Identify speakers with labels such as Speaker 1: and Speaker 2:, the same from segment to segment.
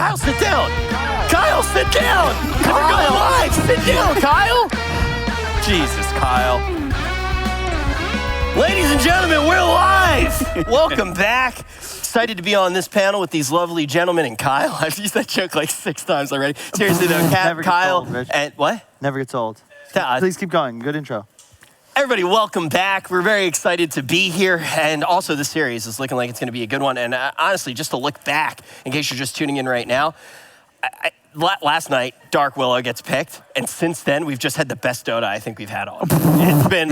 Speaker 1: Kyle, sit down. Kyle, sit down. We're going live. Sit down, Kyle. Jesus, Kyle. Ladies and gentlemen, we're live. Welcome back. Excited to be on this panel with these lovely gentlemen and Kyle. I've used that joke like 6 times already. Seriously though, Kyle,
Speaker 2: old, Rich.
Speaker 1: and what?
Speaker 2: Never gets old. Please keep going. Good intro.
Speaker 1: Everybody, welcome back. We're very excited to be here, and also the series is looking like it's going to be a good one. And honestly, just to look back, in case you're just tuning in right now, last night, Dark Willow gets picked, and since then, we've just had the best Dota I think we've had all. It's been,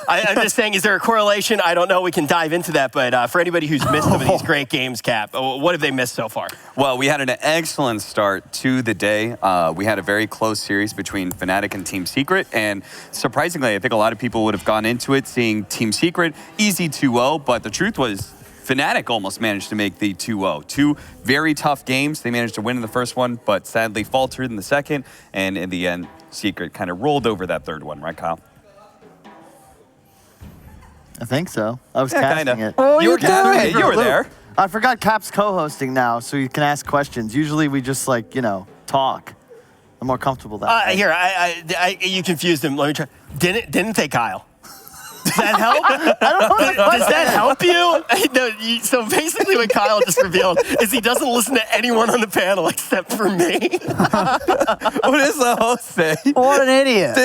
Speaker 1: I'm just saying, is there a correlation? I don't know. We can dive into that, but for anybody who's missed some of these great games, Cap, what have they missed so far?
Speaker 3: Well, we had an excellent start to the day. We had a very close series between Fnatic and Team Secret, and surprisingly, I think a lot of people would have gone into it seeing Team Secret easy 2-0, but the truth was, Fnatic almost managed to make the 2-0. 2 very tough games. They managed to win in the first one, but sadly faltered in the second. And in the end, Secret kind of rolled over that third one, right, Kyle?
Speaker 2: I think so. I was casting it.
Speaker 3: Oh, you were casting it. You were there.
Speaker 2: I forgot Cap's co-hosting now, so you can ask questions. Usually we just like, talk. I'm more comfortable that way.
Speaker 1: Here, you confused him. Let me try. Didn't they, Kyle? Does that help? Does that help you? No, so basically what Kyle just revealed is he doesn't listen to anyone on the panel except for me.
Speaker 3: What does the host say?
Speaker 4: What an idiot.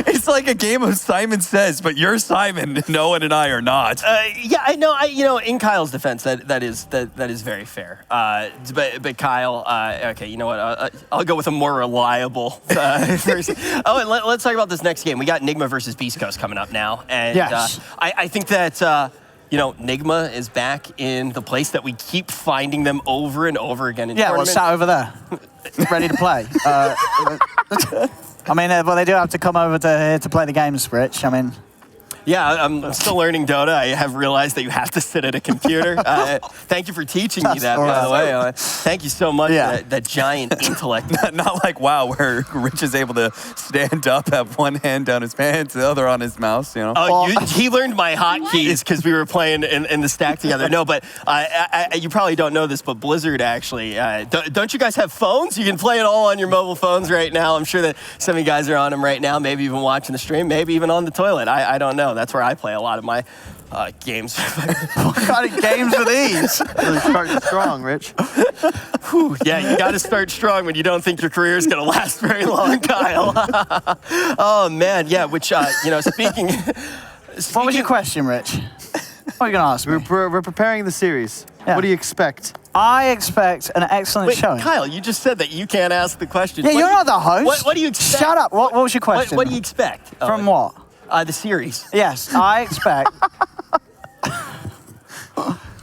Speaker 3: It's like a game of Simon Says, but you're Simon, Noah and I are not.
Speaker 1: Yeah, I know. In Kyle's defense, that is very fair. But Kyle, okay, you know what? I'll go with a more reliable person. Oh, and let's talk about this next game. We got Nigma versus Beastcoast coming up now. And
Speaker 4: yes.
Speaker 1: I think that, Nigma is back in the place that we keep finding them over and over again in tournaments.
Speaker 4: Well, sat over there, ready to play. I mean, well, they do have to come over to play the games, Rich. I mean...
Speaker 1: Yeah, I'm still learning Dota. I have realized that you have to sit at a computer. Thank you for teaching me that, by the way. Thank you so much, that giant intellect.
Speaker 3: Not like WoW, where Rich is able to stand up, have one hand down his pants, the other on his mouse,
Speaker 1: He learned my hotkeys because we were playing in the stack together. No, but you probably don't know this, but Blizzard actually, don't you guys have phones? You can play it all on your mobile phones right now. I'm sure that some of you guys are on them right now, maybe even watching the stream, maybe even on the toilet. I don't know. That's where I play a lot of my games.
Speaker 4: What kind of games are these?
Speaker 2: Really starting strong, Rich.
Speaker 1: Whew, yeah, you got to start strong when you don't think your career is going to last very long, Kyle. Oh, man. Yeah, which, speaking...
Speaker 4: What was your question, Rich? What are you going to ask me?
Speaker 2: We're preparing the series. Yeah. What do you expect?
Speaker 4: I expect an excellent showing.
Speaker 1: Kyle, you just said that you can't ask the question.
Speaker 4: Yeah, you're not the host.
Speaker 1: What do you expect?
Speaker 4: Shut up. What was your question?
Speaker 1: What do you expect?
Speaker 4: From what?
Speaker 1: The series.
Speaker 4: Yes, I expect...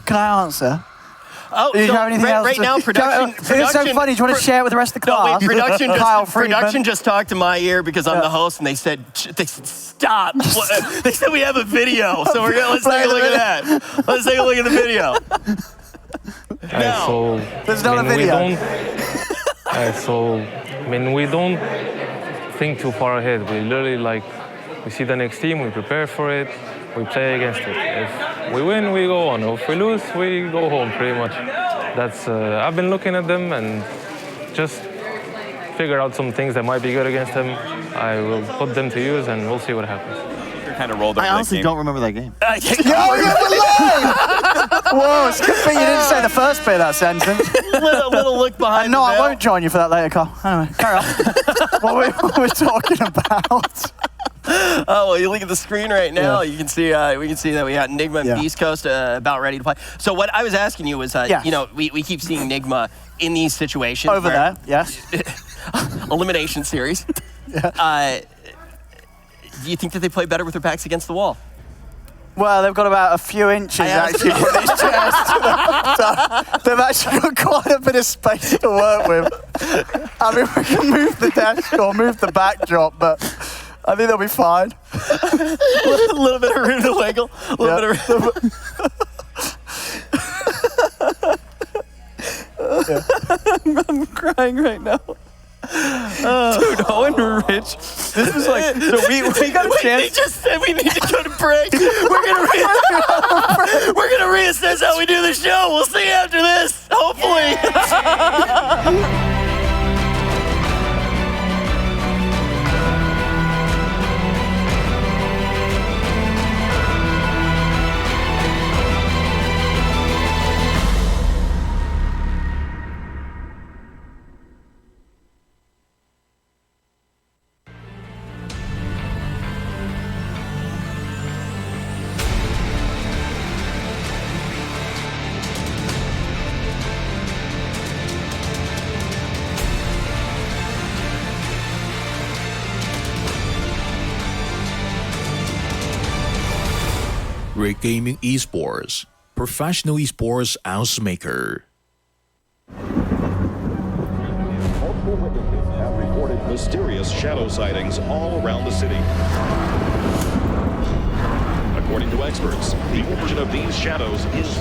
Speaker 4: Can I answer?
Speaker 1: Oh,
Speaker 4: do you have anything else?
Speaker 1: Right now, production...
Speaker 4: It's so funny. Do you want to share it with the rest of the class?
Speaker 1: No, wait, production just talked to my ear because I'm the host, and they said stop. They said we have a video, so let's take a look at that. Let's take a look at the video.
Speaker 4: No, there's not a video.
Speaker 5: We don't think too far ahead. We literally we see the next team, we prepare for it, we play against it. If we win, we go on. If we lose, we go home, pretty much. That's I've been looking at them and just figure out some things that might be good against them. I will put them to use, and we'll see what happens.
Speaker 3: Kind of rolled over
Speaker 2: I honestly don't remember that game.
Speaker 4: Whoa, it's good thing you didn't say the first bit of that sentence.
Speaker 1: little look behind
Speaker 4: No, I won't join you for that later, Carl. Anyway, carry on. What were we talking about?
Speaker 1: Oh, well, you look at the screen right now, you can see we can see that we got Nigma and Beastcoast about ready to play. So what I was asking you was, we keep seeing Nigma in these situations.
Speaker 4: Over there, yes.
Speaker 1: Elimination series. Yeah. Do you think that they play better with their backs against the wall?
Speaker 4: Well, they've got about a few inches actually from these chairs to them. So they've actually got quite a bit of space to work with. I mean, we can move the desk or move the backdrop, but I think they'll be fine.
Speaker 1: A little bit of room to wiggle. A little bit of room.
Speaker 3: I'm crying right now. Dude, Owen and Rich, this is like, so we got a chance.
Speaker 1: They just said we need to go to break. We're gonna reassess how we do the show. We'll see after this. hopefully.
Speaker 6: Rick Gaming Esports, professional esports housemaker.
Speaker 7: Multiple witnesses have reported mysterious shadow sightings all around the city. According to experts, the origin of these shadows is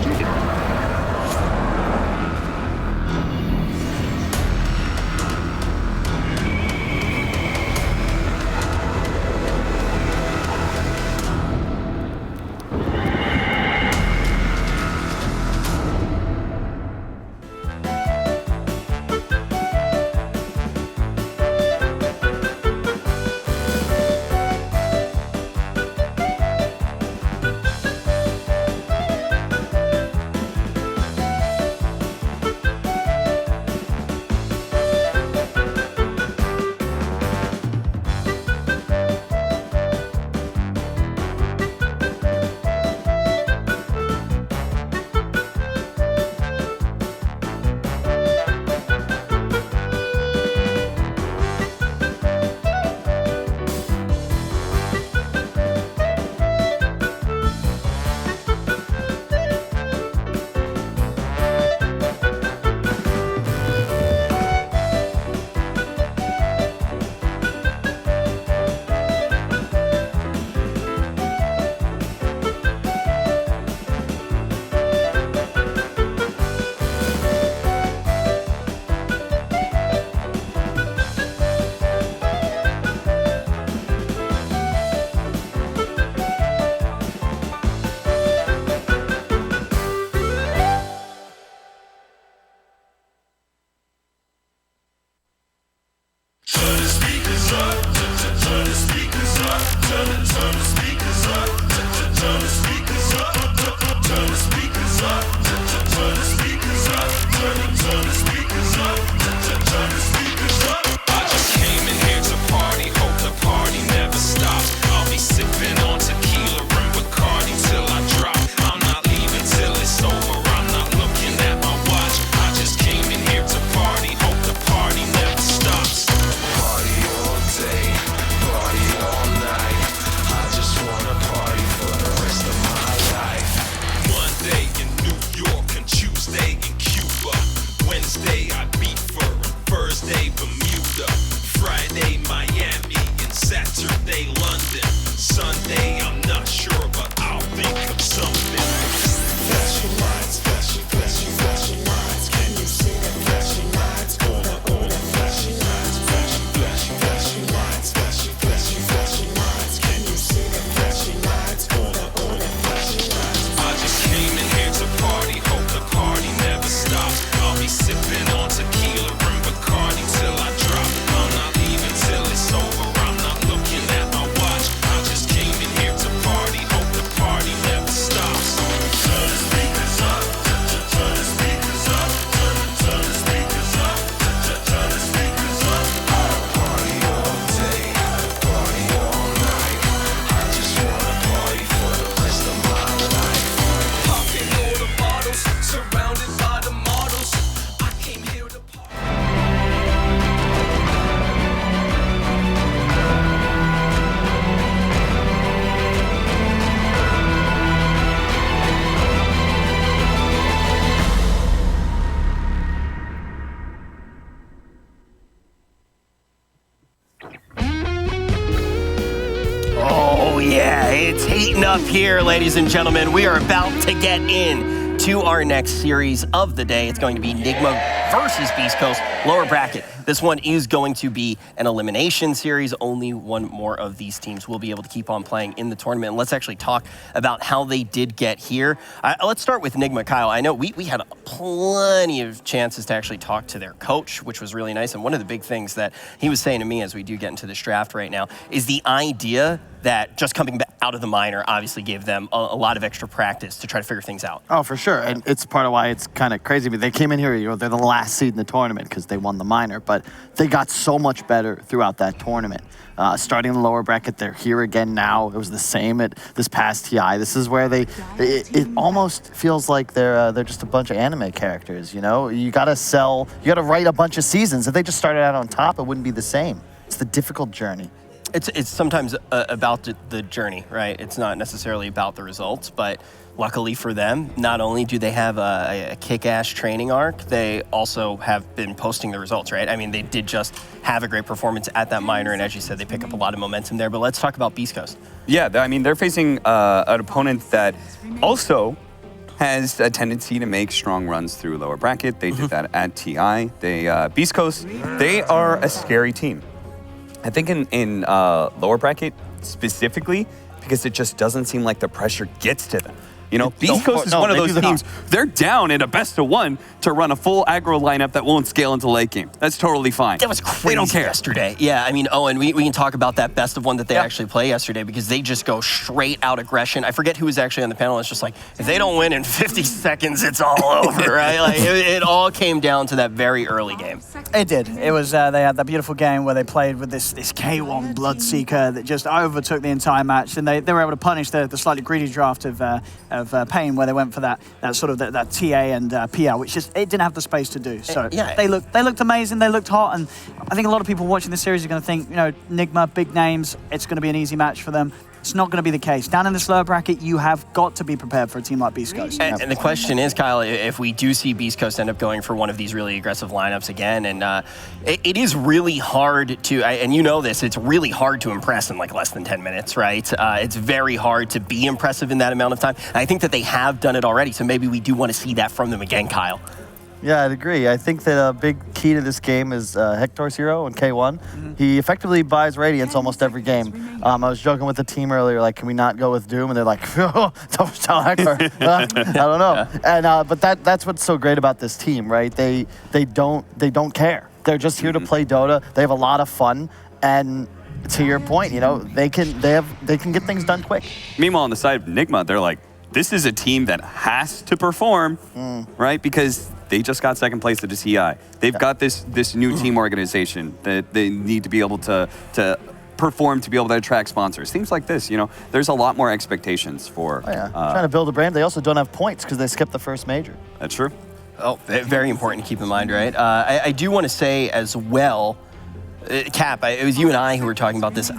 Speaker 1: It's heating up here, ladies and gentlemen. We are about to get in to our next series of the day. It's going to be Nigma versus Beastcoast, lower bracket This one is going to be an elimination series. Only one more of these teams will be able to keep on playing in the tournament. And let's actually talk about how they did get here. Let's start with Nigma. Kyle, I know we had plenty of chances to actually talk to their coach, which was really nice. And one of the big things that he was saying to me as we do get into this draft right now is the idea that just coming out of the minor obviously gave them a lot of extra practice to try to figure things out.
Speaker 2: Oh, for sure. And it's part of why it's kind of crazy. They came in here, they're the last seed in the tournament because they won the minor, but they got so much better throughout that tournament. Starting in the lower bracket, they're here again now. It was the same at this past TI. This is where it almost feels like they're just a bunch of anime characters, You got to write a bunch of seasons. If they just started out on top, it wouldn't be the same. It's the difficult journey.
Speaker 1: It's sometimes about the journey, right? It's not necessarily about the results, but luckily for them, not only do they have a kick-ass training arc, they also have been posting the results, right? I mean, they did just have a great performance at that minor, and as you said, they pick up a lot of momentum there. But let's talk about Beastcoast.
Speaker 3: Yeah, I mean, they're facing an opponent that also has a tendency to make strong runs through lower bracket. They did that at TI. Beastcoast, they are a scary team. I think in lower bracket specifically, because it just doesn't seem like the pressure gets to them. Beastcoast is one of those teams, they're down in a best-of-1 to run a full aggro lineup that won't scale into late game. That's totally fine.
Speaker 1: That was crazy
Speaker 3: they don't care.
Speaker 1: Yesterday. Yeah, I mean, and we can talk about that best-of-1 that they actually play yesterday because they just go straight out aggression. I forget who was actually on the panel. It's just like, if they don't win in 50 seconds, it's all over, right? Like, it all came down to that very early game.
Speaker 4: It did. It was, they had that beautiful game where they played with this K1 Bloodseeker that just overtook the entire match, and they were able to punish the slightly greedy draft of Pain, where they went for that sort of that TA and PL, which just it didn't have the space to do. So they looked amazing. They looked hot, and I think a lot of people watching this series are going to think, Nigma, big names, it's going to be an easy match for them. It's not going to be the case. Down in this lower bracket, you have got to be prepared for a team like Beastcoast.
Speaker 1: And the question is, Kyle, if we do see Beastcoast end up going for one of these really aggressive lineups again, and it is really hard to, and you know this, it's really hard to impress in like less than 10 minutes, right? It's very hard to be impressive in that amount of time. And I think that they have done it already, so maybe we do want to see that from them again, Kyle.
Speaker 2: Yeah, I'd agree. I think that a big key to this game is Hector's hero in K1. He effectively buys Radiance almost every game. I was joking with the team earlier, like, can we not go with Doom? And they're like, don't tell Hector. I don't know. And but that's what's so great about this team, right? They don't care. They're just here to play Dota. They have a lot of fun, and to your point, they can get things done quick.
Speaker 3: Meanwhile, on the side of Nigma, they're like, this is a team that has to perform, right? Because they just got second place at the TI. They've got this new team organization that they need to be able to perform to be able to attract sponsors. Things like this, there's a lot more expectations for.
Speaker 2: Trying to build a brand. They also don't have points because they skipped the first major.
Speaker 3: That's true.
Speaker 1: Oh, very important to keep in mind, right? I do want to say as well, Cap, it was you and I who were talking about this.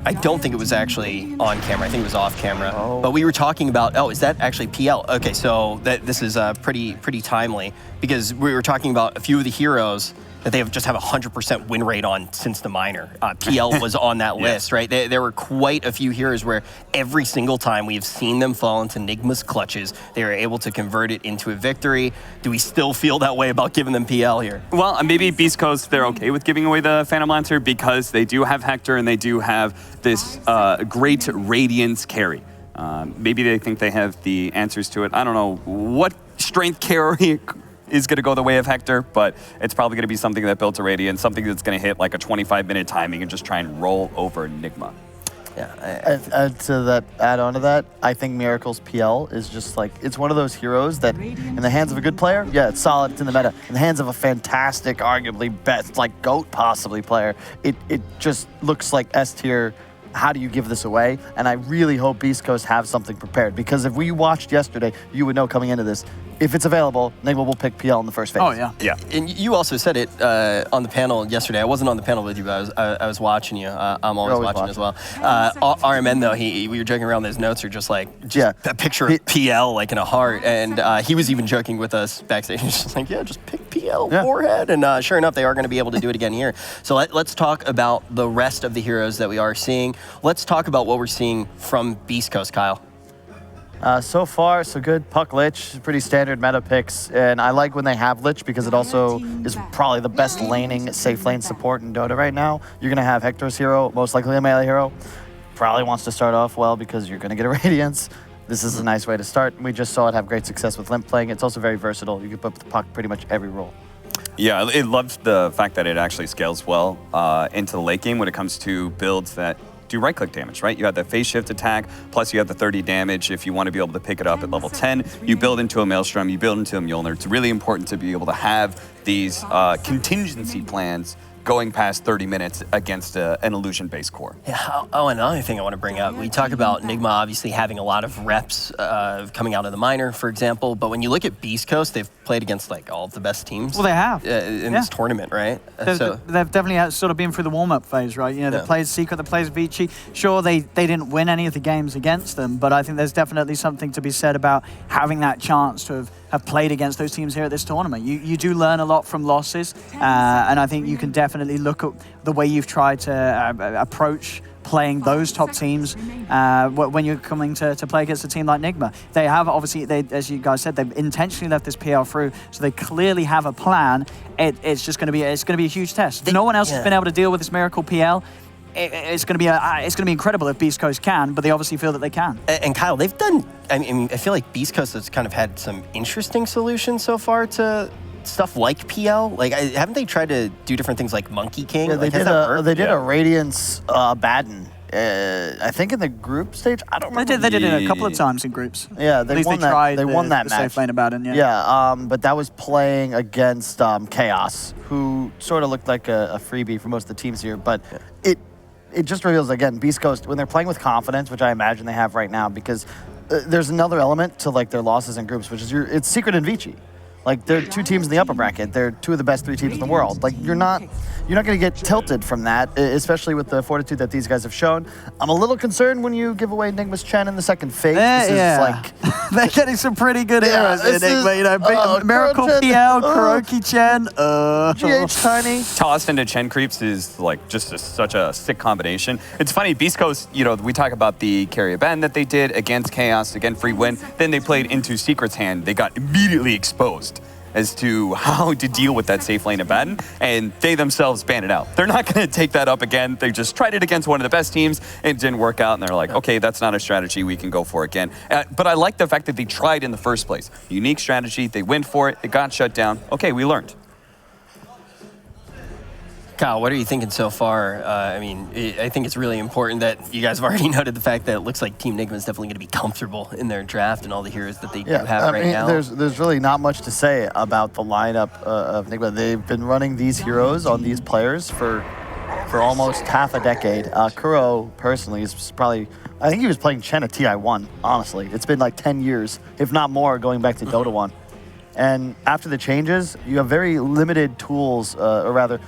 Speaker 1: I don't think it was actually on camera. I think it was off camera. But we were talking about, is that actually PL? Okay, so this is pretty timely because we were talking about a few of the heroes that they just have a 100% win rate on since the minor. PL was on that list, right? There were quite a few heroes where every single time we have seen them fall into Nigma's clutches, they were able to convert it into a victory. Do we still feel that way about giving them PL here?
Speaker 3: Well, maybe Beastcoast, they're okay with giving away the Phantom Lancer because they do have Hector and they do have this great Radiance carry. Maybe they think they have the answers to it. I don't know what strength carry is going to go the way of Hector, but it's probably going to be something that builds a Radiance, something that's going to hit like a 25-minute timing and just try and roll over Nigma.
Speaker 2: Yeah, add on to that, I think Miracle's PL is just like, it's one of those heroes that in the hands of a good player, it's solid, it's in the meta. In the hands of a fantastic, arguably best, like GOAT possibly player, it just looks like S tier. How do you give this away? And I really hope Beastcoast have something prepared, because if we watched yesterday, you would know coming into this, if it's available, Nigma will pick PL in the first phase.
Speaker 4: Oh, yeah.
Speaker 3: Yeah.
Speaker 1: And you also said it on the panel yesterday. I wasn't on the panel with you, but I was watching you. I'm always watching as well. RMN, though, we were joking around, those notes are just like, that picture of PL like in a heart. And he was even joking with us backstage. He's just like, just pick PL forehead. And sure enough, they are going to be able to do it again here. So let's talk about the rest of the heroes that we are seeing. Let's talk about what we're seeing from Beastcoast, Kyle.
Speaker 2: So far, so good. Puck Lich, pretty standard meta picks. And I like when they have Lich because it also is probably the best laning, safe lane support in Dota right now. You're going to have Hector's hero, most likely a melee hero. Probably wants to start off well because you're going to get a Radiance. This is a nice way to start. We just saw it have great success with Limp playing. It's also very versatile. You can put the puck pretty much every role.
Speaker 3: Yeah, it loves the fact that it actually scales well into the late game when it comes to builds that do right-click damage, right? You have the phase shift attack, plus you have the 30 damage if you want to be able to pick it up at level 10. You build into a Maelstrom, you build into a Mjolnir. It's really important to be able to have these contingency plans going past 30 minutes against an illusion-based core.
Speaker 1: Yeah. Oh, another thing I want to bring up. We talk about Nigma obviously having a lot of reps coming out of the minor, for example. But when you look at Beastcoast, they've played against like all of the best teams.
Speaker 4: Well, they have
Speaker 1: in this tournament, right?
Speaker 4: They've definitely sort of been through the warm-up phase, right? You know, they played Secret, they played Vici. Sure, they didn't win any of the games against them, but I think there's definitely something to be said about having that chance to have played against those teams here at this tournament. You do learn a lot from losses, and I think you can definitely look at the way you've tried to approach playing those top teams when you're coming to play against a team like Nigma. They have obviously, as you guys said, they've intentionally left this PL through, so they clearly have a plan. It's just going to be a huge test. No one else has been able to deal with this miracle PL. It's going to be incredible if Beastcoast can, but they obviously feel that they can.
Speaker 1: And Kyle, they've done. I mean, I feel like Beastcoast has kind of had some interesting solutions so far to stuff like PL. Like, haven't they tried to do different things like Monkey King?
Speaker 2: Yeah,
Speaker 1: they
Speaker 2: did a Radiance Baden. I think in the group stage, I don't remember.
Speaker 4: They did it a couple of times in groups.
Speaker 2: Yeah, they won that. They won that match.
Speaker 4: Safe lane about it,
Speaker 2: Yeah, but that was playing against Chaos, who sort of looked like a freebie for most of the teams here. But it just reveals, again, Beastcoast, when they're playing with confidence, which I imagine they have right now, because there's another element to like their losses in groups, which is it's Secret and Vici. Like, they're two teams in the upper bracket. They're two of the best 3 teams in the world. Like, you're not going to get tilted from that, especially with the fortitude that these guys have shown. I'm a little concerned when you give away Nigma's Chen in the second phase. This is like...
Speaker 4: They're getting some pretty good heroes in Nigma. You know, Miracle PL, Kuroki Chen,
Speaker 2: GH Tiny.
Speaker 3: Tossed into Chen creeps is like just such a sick combination. It's funny, Beastcoast, you know, we talk about the carry ban that they did against Chaos, again, free win. Then they played into Secret's hand. They got immediately exposed as to how to deal with that safe lane of Baden, and they themselves banned it out. They're not going to take that up again. They just tried it against one of the best teams, and it didn't work out, and they're like, okay, that's not a strategy we can go for again. But I like the fact that they tried in the first place. Unique strategy, they went for it, it got shut down. Okay, we learned.
Speaker 1: Kyle, what are you thinking so far? I mean, I think it's really important that you guys have already noted the fact that it looks like Team Nigma is definitely going to be comfortable in their draft and all the heroes that they do have right now.
Speaker 2: There's really not much to say about the lineup of Nigma. They've been running these heroes on these players for almost half a decade. Kuro, personally, is probably... I think he was playing Chen at TI1, honestly. It's been like 10 years, if not more, going back to Dota 1. And after the changes, you have very limited tools, or rather...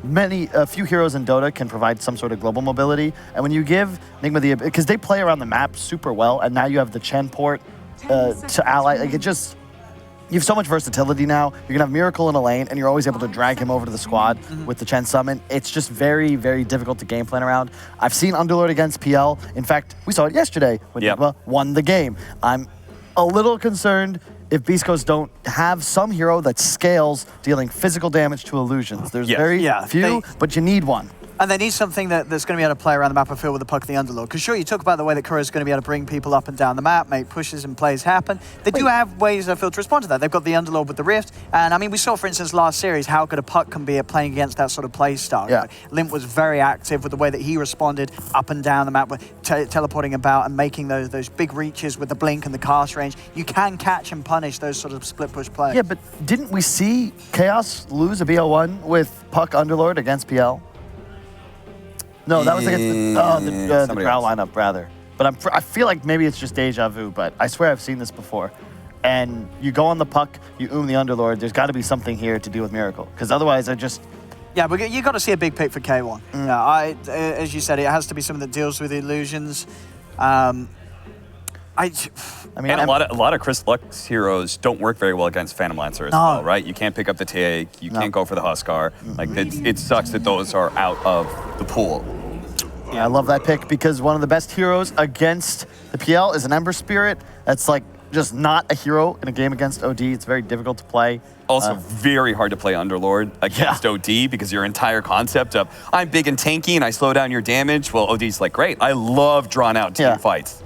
Speaker 2: a few heroes in Dota can provide some sort of global mobility, and when you give Nigma because they play around the map super well, and now you have the Chen port to ally, like you have so much versatility now. You're gonna have Miracle in a lane, and you're always able to drag him over to the squad with the Chen summon. It's just very, very difficult to game plan around. I've seen Underlord against PL. In fact, we saw it yesterday when Nigma won the game. I'm a little concerned if Beastcoast don't have some hero that scales dealing physical damage to illusions. There's very few, but you need one.
Speaker 4: And they need something that's going to be able to play around the map and field with the puck and the Underlord. Because sure, you talk about the way that Kuro's going to be able to bring people up and down the map, make pushes and plays happen. They do have ways, I feel, to respond to that. They've got the Underlord with the Rift. And I mean, we saw, for instance, last series, how good a puck can be at playing against that sort of play style.
Speaker 2: Yeah.
Speaker 4: Right? Limp was very active with the way that he responded up and down the map, teleporting about and making those big reaches with the blink and the cast range. You can catch and punish those sort of split push plays.
Speaker 2: Yeah, but didn't we see Chaos lose a BO1 with puck Underlord against PL? No, that was against the Drow lineup, rather. But I feel like maybe it's just deja vu, but I swear I've seen this before. And you go on the puck, you the Underlord, there's got to be something here to deal with Miracle. Because otherwise,
Speaker 4: Yeah, but you got to see a big pick for K1. Yeah, as you said, it has to be something that deals with illusions.
Speaker 3: I mean, and a lot of Chris Luck's heroes don't work very well against Phantom Lancer as well, right? You can't pick up the take, you can't go for the Huskar. Like, it sucks that those are out of the pool.
Speaker 2: I love that pick because one of the best heroes against the PL is an Ember Spirit. That's like just not a hero in a game against OD. It's very difficult to play.
Speaker 3: Also very hard to play Underlord against OD because your entire concept of I'm big and tanky and I slow down your damage. Well, OD's like, great. I love drawn out team fights.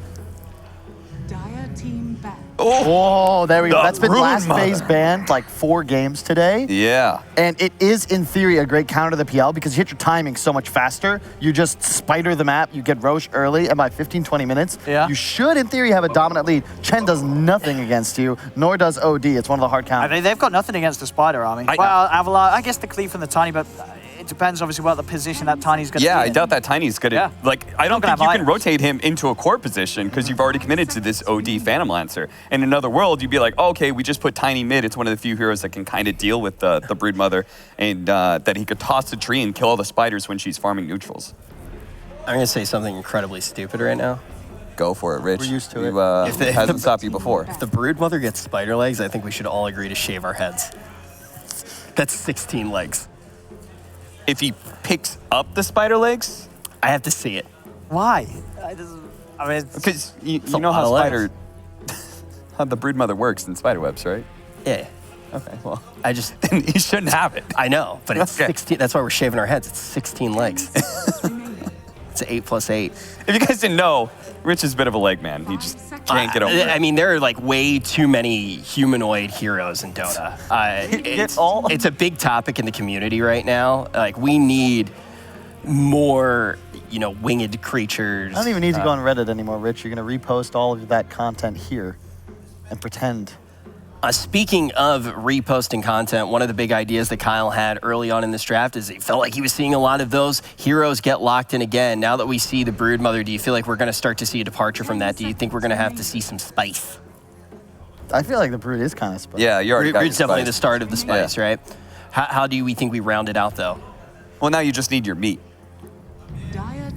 Speaker 8: Dire team back.
Speaker 2: Oh, there we go. That's been
Speaker 3: Brood
Speaker 2: last
Speaker 3: Mother.
Speaker 2: phase banned like 4 games today.
Speaker 3: Yeah.
Speaker 2: And it is, in theory, a great counter to the PL because you hit your timing so much faster. You just spider the map, you get Roche early, and by 15, 20 minutes, you should, in theory, have a dominant lead. Chen does nothing against you, nor does OD. It's one of the hard counters.
Speaker 4: I mean, they've got nothing against the Spider Army. Well, Avalar, I guess the Cleave and the Tiny, but it depends, obviously, what the position that Tiny's going to be in.
Speaker 3: I doubt that Tiny's going to... Like, I don't think you can rotate him into a core position because you've already committed to this OD Phantom Lancer. In another world, you'd be like, oh, okay, we just put Tiny mid. It's one of the few heroes that can kind of deal with the Brood Mother and that he could toss a tree and kill all the spiders when she's farming neutrals.
Speaker 1: I'm going to say something incredibly stupid right now.
Speaker 3: Go for it, Rich.
Speaker 2: We're used to it.
Speaker 3: It hasn't stopped you before.
Speaker 1: If the Brood Mother gets spider legs, I think we should all agree to shave our heads. That's 16 legs.
Speaker 3: If he picks up the spider legs,
Speaker 1: I have to see it.
Speaker 4: Why? I mean,
Speaker 3: because you know how how the Brood Mother works in spider webs, right?
Speaker 1: Yeah.
Speaker 3: Okay, well,
Speaker 1: you
Speaker 3: shouldn't have it.
Speaker 1: I know, but it's 16. That's why we're shaving our heads. It's 16 legs. It's 8 plus 8.
Speaker 3: If you guys didn't know, Rich is a bit of a leg man. He just can't get over it.
Speaker 1: I mean, there are like way too many humanoid heroes in Dota. It's a big topic in the community right now. Like, we need more, winged creatures.
Speaker 2: I don't even need to go on Reddit anymore, Rich. You're going to repost all of that content here and pretend.
Speaker 1: Speaking of reposting content, one of the big ideas that Kyle had early on in this draft is he felt like he was seeing a lot of those heroes get locked in again. Now that we see the Brood Mother, do you feel like we're going to start to see a departure from that? Do you think we're going to have to see some spice?
Speaker 2: I feel like the Brood is kind of spice.
Speaker 3: Yeah, you already got
Speaker 1: Brood's definitely
Speaker 3: spice.
Speaker 1: the start of the spice, right? How do we think we round it out, though?
Speaker 3: Well, now you just need your meat.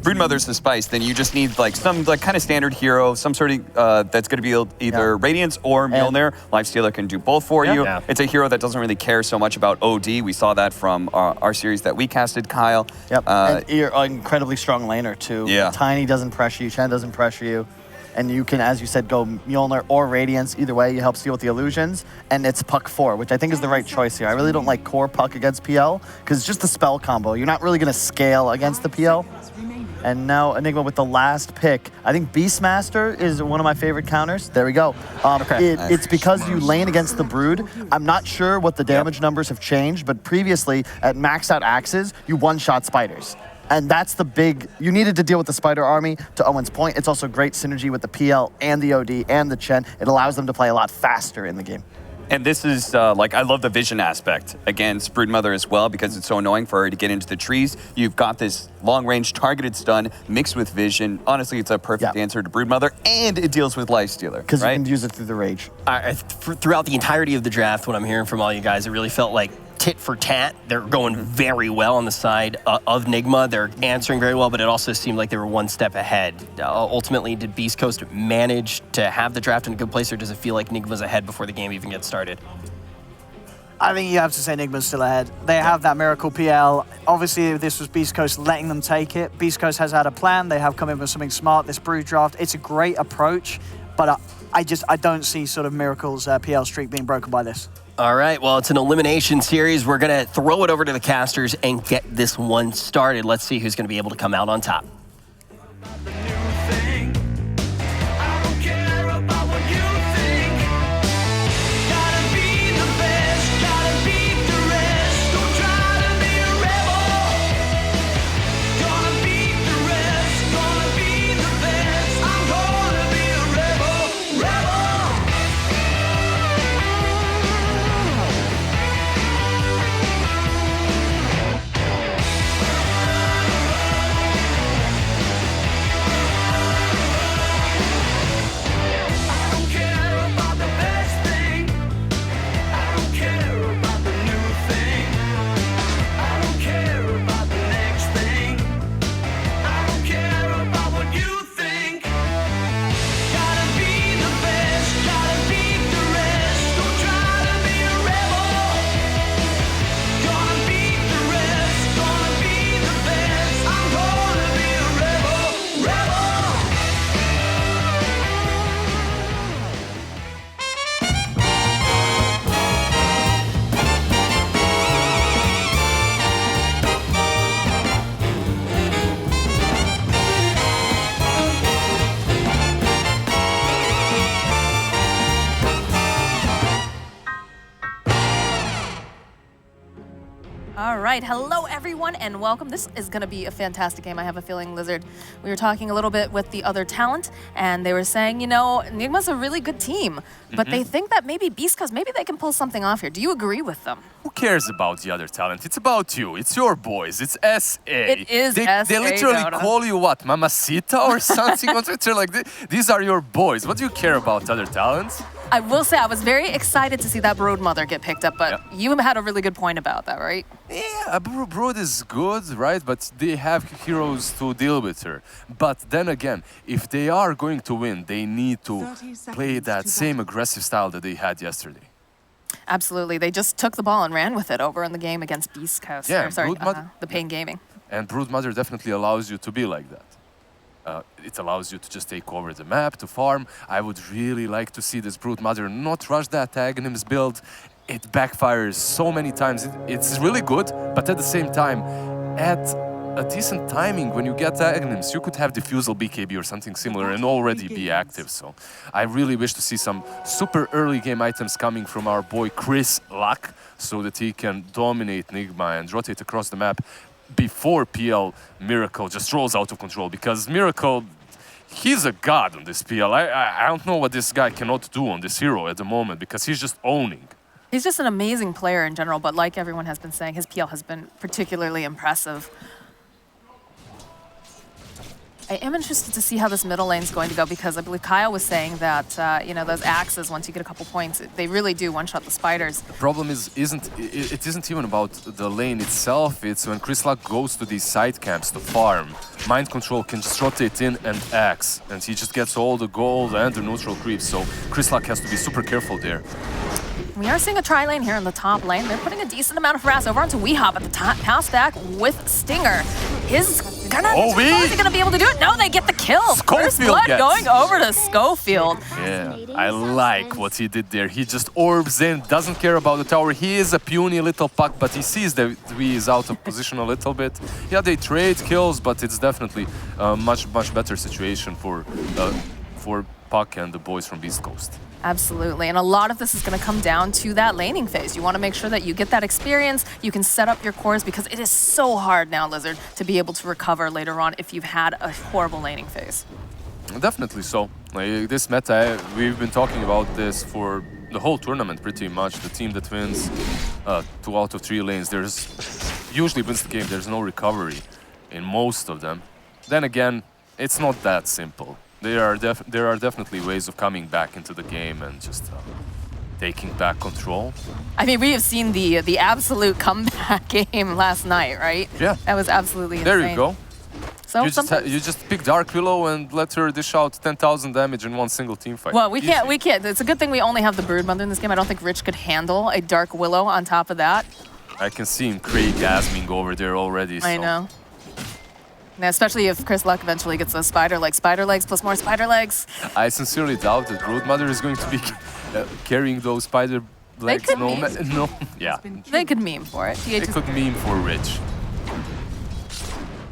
Speaker 3: Brood Mother's the spice, then you just need like some kind of standard hero, some sort of that's going to be either Radiance or Mjolnir. Lifestealer can do both for you.
Speaker 1: Yeah.
Speaker 3: It's a hero that doesn't really care so much about OD. We saw that from our series that we casted, Kyle.
Speaker 2: Yep, and you're an incredibly strong laner too.
Speaker 3: Yeah.
Speaker 2: Tiny doesn't pressure you, Chen doesn't pressure you. And you can, as you said, go Mjolnir or Radiance. Either way, you help steal with the illusions. And it's Puck 4, which I think is the right choice here. I really don't like core Puck against PL because it's just the spell combo. You're not really going to scale against the PL. And now Enigma with the last pick. I think Beastmaster is one of my favorite counters. There we go. It's because you lane against the Brood. I'm not sure what the damage numbers have changed, but previously at maxed out axes, you one-shot spiders. And that's the big, you needed to deal with the spider army. To Owen's point, it's also great synergy with the PL and the OD and the Chen. It allows them to play a lot faster in the game.
Speaker 3: And this is, I love the vision aspect against Brood Mother as well because it's so annoying for her to get into the trees. You've got this long-range targeted stun mixed with vision. Honestly, it's a perfect answer to Brood Mother, and it deals with Lifestealer.
Speaker 2: Because you can use it through the rage.
Speaker 1: Throughout the entirety of the draft, what I'm hearing from all you guys, it really felt like tit for tat. They're going very well on the side of Nigma. They're answering very well, but it also seemed like they were one step ahead. Ultimately, did Beastcoast manage to have the draft in a good place, or does it feel like Nigma's ahead before the game even gets started?
Speaker 4: I think you have to say Nigma's still ahead. They have that miracle PL. Obviously, this was Beastcoast letting them take it. Beastcoast has had a plan. They have come in with something smart. This Brood draft, it's a great approach, but I don't see sort of Miracle's PL streak being broken by this.
Speaker 1: All right, well, it's an elimination series. We're going to throw it over to the casters and get this one started. Let's see who's going to be able to come out on top.
Speaker 9: All right, hello everyone and welcome. This is going to be a fantastic game. I have a feeling, Lizard. We were talking a little bit with the other talent and they were saying, you know, Nigma's a really good team, but they think that maybe Beastcoast, maybe they can pull something off here. Do you agree with them?
Speaker 10: Who cares about the other talent? It's about you. It's your boys. It's SA.
Speaker 9: It is SA.
Speaker 10: They literally
Speaker 9: Dota.
Speaker 10: call you what, Mamacita or something on Twitter? Like, these are your boys. What do you care about other talents?
Speaker 9: I will say I was very excited to see that Brood Mother get picked up, but you had a really good point about that, right?
Speaker 10: Yeah, Brood is good, right? But they have heroes to deal with her. But then again, if they are going to win, they need to play that same aggressive style that they had yesterday.
Speaker 9: Absolutely. They just took the ball and ran with it over in the game against Beastcoast.
Speaker 10: Yeah,
Speaker 9: Or, sorry,
Speaker 10: Brood
Speaker 9: the Pain Gaming.
Speaker 10: And Brood Mother definitely allows you to be like that. It allows you to just take over the map, to farm. I would really like to see this Brood Mother not rush that Aghanim's build. It backfires so many times. It's really good, but at the same time, at a decent timing when you get Aghanims, you could have Diffusal BKB or something similar and already be active. So I really wish to see some super early game items coming from our boy Chris Luck so that he can dominate Nigma and rotate across the map before PL Miracle just rolls out of control, because Miracle, he's a god on this PL. I don't know what this guy cannot do on this hero at the moment, because he's just owning.
Speaker 9: He's just an amazing player in general, but like everyone has been saying, his PL has been particularly impressive. I am interested to see how this middle lane is going to go, because I believe Kyle was saying that, you know, those axes, once you get a couple points, they really do one-shot the spiders.
Speaker 10: The problem it isn't even about the lane itself, it's when Chris Luck goes to these side camps to farm. Mind Control can just rotate in and axe, and he just gets all the gold and the neutral creeps, so Chris Luck has to be super careful there.
Speaker 9: We are seeing a tri-lane here in the top lane. They're putting a decent amount of harass over onto Weehop at the top stack with Stinger. Is he gonna be able to do it? No, they get the kill. First blood going over to Schofield.
Speaker 10: Yeah, I like what he did there. He just orbs in, doesn't care about the tower. He is a puny little puck, but he sees that he is out of position a little bit. Yeah, they trade kills, but it's definitely a much better situation for Puck and the boys from Beastcoast.
Speaker 9: Absolutely, and a lot of this is going to come down to that laning phase. You want to make sure that you get that experience, you can set up your cores, because it is so hard now, Lizard, to be able to recover later on if you've had a horrible laning phase.
Speaker 10: Definitely so. Like, this meta, we've been talking about this for the whole tournament pretty much. The team that wins 2 out of 3 lanes, usually wins the game. There's no recovery in most of them. Then again, it's not that simple. There are definitely ways of coming back into the game and just taking back control.
Speaker 9: I mean, we have seen the absolute comeback game last night, right?
Speaker 10: Yeah.
Speaker 9: That was absolutely insane.
Speaker 10: There you go.
Speaker 9: So
Speaker 10: you just pick Dark Willow and let her dish out 10,000 damage in one single team fight.
Speaker 9: Well, we can't. It's a good thing we only have the Brood Mother in this game. I don't think Rich could handle a Dark Willow on top of that.
Speaker 10: I can see him Craig-gasming over there already.
Speaker 9: I know. Now, especially if Chris Luck eventually gets those spider legs plus more spider legs.
Speaker 10: I sincerely doubt that Brood Mother is going to be carrying those spider legs. No, yeah.
Speaker 9: They could meme for it.
Speaker 10: They could meme for Rich.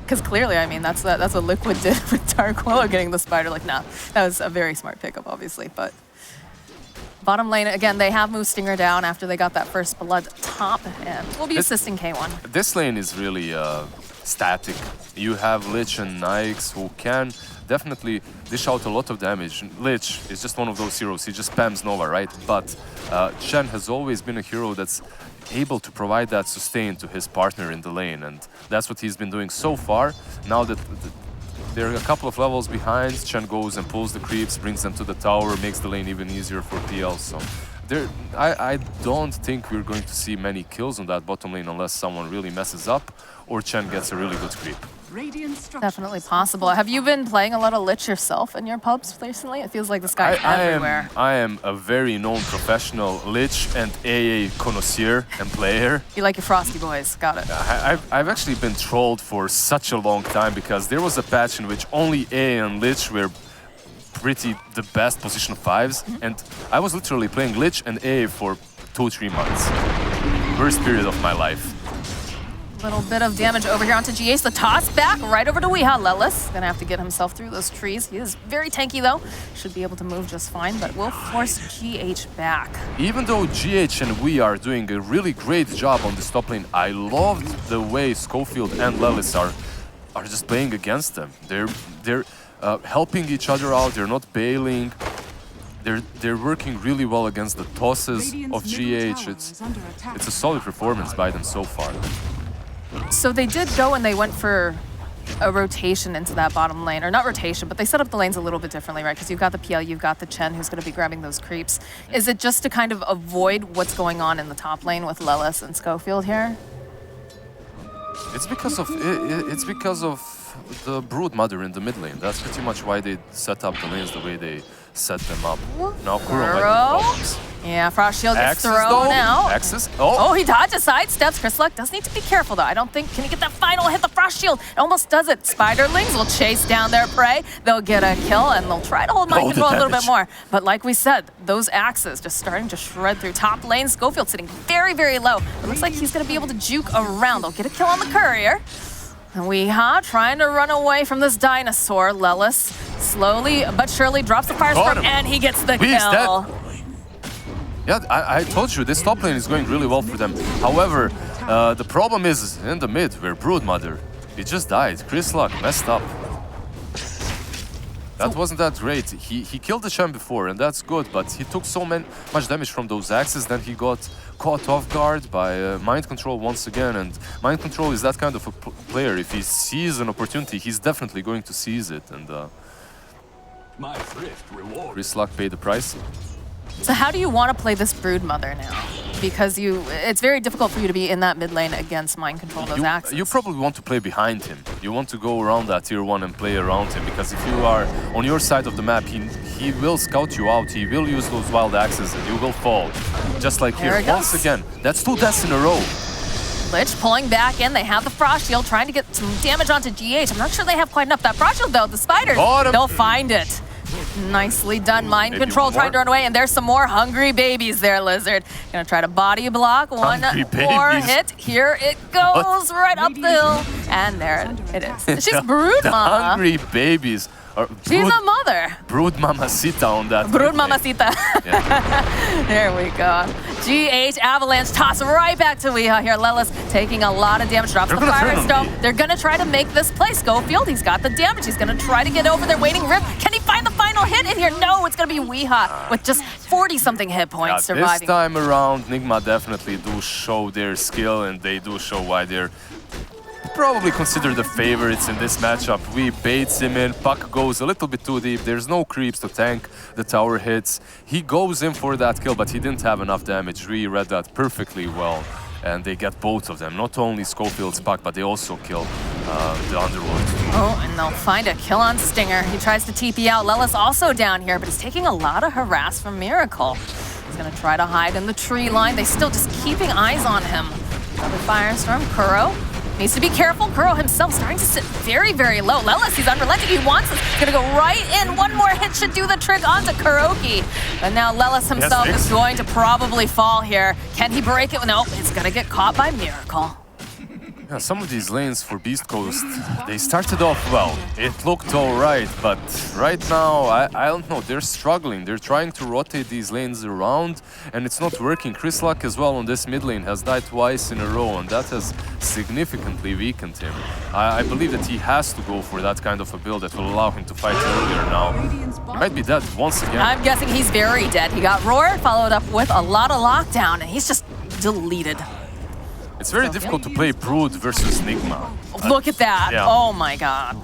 Speaker 9: Because clearly, I mean, that's what Liquid did with Dark Willow getting the spider leg. Nah, that was a very smart pickup, obviously. But bottom lane, again, they have moved Stinger down after they got that first blood top, and we'll be assisting K1.
Speaker 10: This lane is really static. You have Lich and Nyx who can definitely dish out a lot of damage. Lich is just one of those heroes. He just spams Nova, right? But Chen has always been a hero that's able to provide that sustain to his partner in the lane, and that's what he's been doing so far. Now that they're a couple of levels behind, Chen goes and pulls the creeps, brings them to the tower, makes the lane even easier for PL. So I don't think we're going to see many kills on that bottom lane unless someone really messes up or Chen gets a really good creep.
Speaker 9: Definitely possible. Have you been playing a lot of Lich yourself in your pubs recently? It feels like this guy everywhere.
Speaker 10: I am a very known professional Lich and AA connoisseur and player.
Speaker 9: You like your Frosty boys, got it.
Speaker 10: I've actually been trolled for such a long time because there was a patch in which only AA and Lich were pretty the best position 5s, and I was literally playing Lich and AA for 2-3 months. Worst period of my life.
Speaker 9: Little bit of damage over here onto GH. The toss back right over to Weeha. Lelis gonna have to get himself through those trees. He is very tanky though. Should be able to move just fine, but will force GH back.
Speaker 10: Even though GH and we are doing a really great job on this top lane, I loved the way Schofield and Lelis are just playing against them. They're helping each other out. They're not bailing. They're working really well against the tosses of GH. It's a solid performance by them so far.
Speaker 9: So they did go and they went for a rotation into that bottom lane, or not rotation, but they set up the lanes a little bit differently, right? Because you've got the PL, you've got the Chen who's going to be grabbing those creeps. Is it just to kind of avoid what's going on in the top lane with Lelis and Schofield here?
Speaker 10: It's because of the Brood Mother in the mid lane. That's pretty much why they set up the lanes the way they set them up. Now Kuro might be problems.
Speaker 9: Yeah, Frost Shield gets
Speaker 10: Axes,
Speaker 9: thrown
Speaker 10: though?
Speaker 9: out.
Speaker 10: Axes?
Speaker 9: Oh, he dodges, sidesteps. Chrisluck does need to be careful, though. I don't think... Can he get that final hit? The Frost Shield it almost does it. Spiderlings will chase down their prey. They'll get a kill, and they'll try to hold mind control a little bit more. But like we said, those axes just starting to shred through top lane. Schofield sitting very, very low. It looks like he's going to be able to juke around. They'll get a kill on the courier. And Weeha trying to run away from this dinosaur. Lelis slowly but surely drops the firestorm, and he gets the kill.
Speaker 10: Yeah, I told you, this top lane is going really well for them. However, the problem is in the mid, where Broodmother, he just died. Chrisluck messed up. That wasn't that great. He killed the champ before, and that's good, but he took so much damage from those axes, then he got caught off guard by mind control once again, and mind control is that kind of a player. If he sees an opportunity, he's definitely going to seize it, and Chrisluck paid the price.
Speaker 9: So how do you want to play this Broodmother now? Because it's very difficult for you to be in that mid lane against mind control those axes.
Speaker 10: You probably want to play behind him. You want to go around that tier 1 and play around him, because if you are on your side of the map, he will scout you out, he will use those wild axes, and you will fall. Just like here. Once again, that's 2 deaths in a row.
Speaker 9: Lich pulling back in. They have the Frost Shield, trying to get some damage onto GH. I'm not sure they have quite enough. That Frost Shield, though, the spiders, they'll find it. Nicely done. Mind control trying to run away, and there's some more hungry babies there, Lizard. Gonna try to body block. One more hit. Here it goes, right up the hill. And there it is. She's Brood Mama.
Speaker 10: Hungry babies.
Speaker 9: She's a mother.
Speaker 10: Brood Mamacita on that.
Speaker 9: Brood Mamacita. There we go. GH Avalanche toss right back to Weeha here. Lelis taking a lot of damage. Drops the Firestone. They're going to try to make this play. Schofield, he's got the damage. He's going to try to get over there. Waiting Rift. Can he find the final hit in here? No, it's going to be Weeha with just 40-something hit points surviving.
Speaker 10: This time around, Nigma definitely do show their skill, and they do show why they're probably considered the favorites in this matchup. We baits him in, Puck goes a little bit too deep, there's no creeps to tank the tower hits. He goes in for that kill, but he didn't have enough damage. We read that perfectly well, and they get both of them. Not only Schofield's Puck, but they also kill the Underlord.
Speaker 9: Oh, and they'll find a kill on Stinger. He tries to TP out. Lelis also down here, but he's taking a lot of harass from Miracle. He's gonna try to hide in the tree line. They still just keeping eyes on him. Another Firestorm. Kuro needs to be careful. Kuro himself starting to sit very, very low. Lelis, he's unrelenting. He wants this. He's gonna go right in. One more hit should do the trick onto Kuroki. But now Lelis himself is going to probably fall here. Can he break it? Nope, it's gonna get caught by Miracle.
Speaker 10: Yeah, some of these lanes for Beastcoast, they started off well. It looked alright, but right now, I don't know, they're struggling. They're trying to rotate these lanes around, and it's not working. Chrisluck as well on this mid lane has died twice in a row, and that has significantly weakened him. I believe that he has to go for that kind of a build that will allow him to fight earlier now. He might be dead once again.
Speaker 9: I'm guessing he's very dead. He got Roar, followed up with a lot of lockdown, and he's just deleted.
Speaker 10: It's very difficult to play Brood versus Nigma.
Speaker 9: Look at that. Yeah. Oh my god.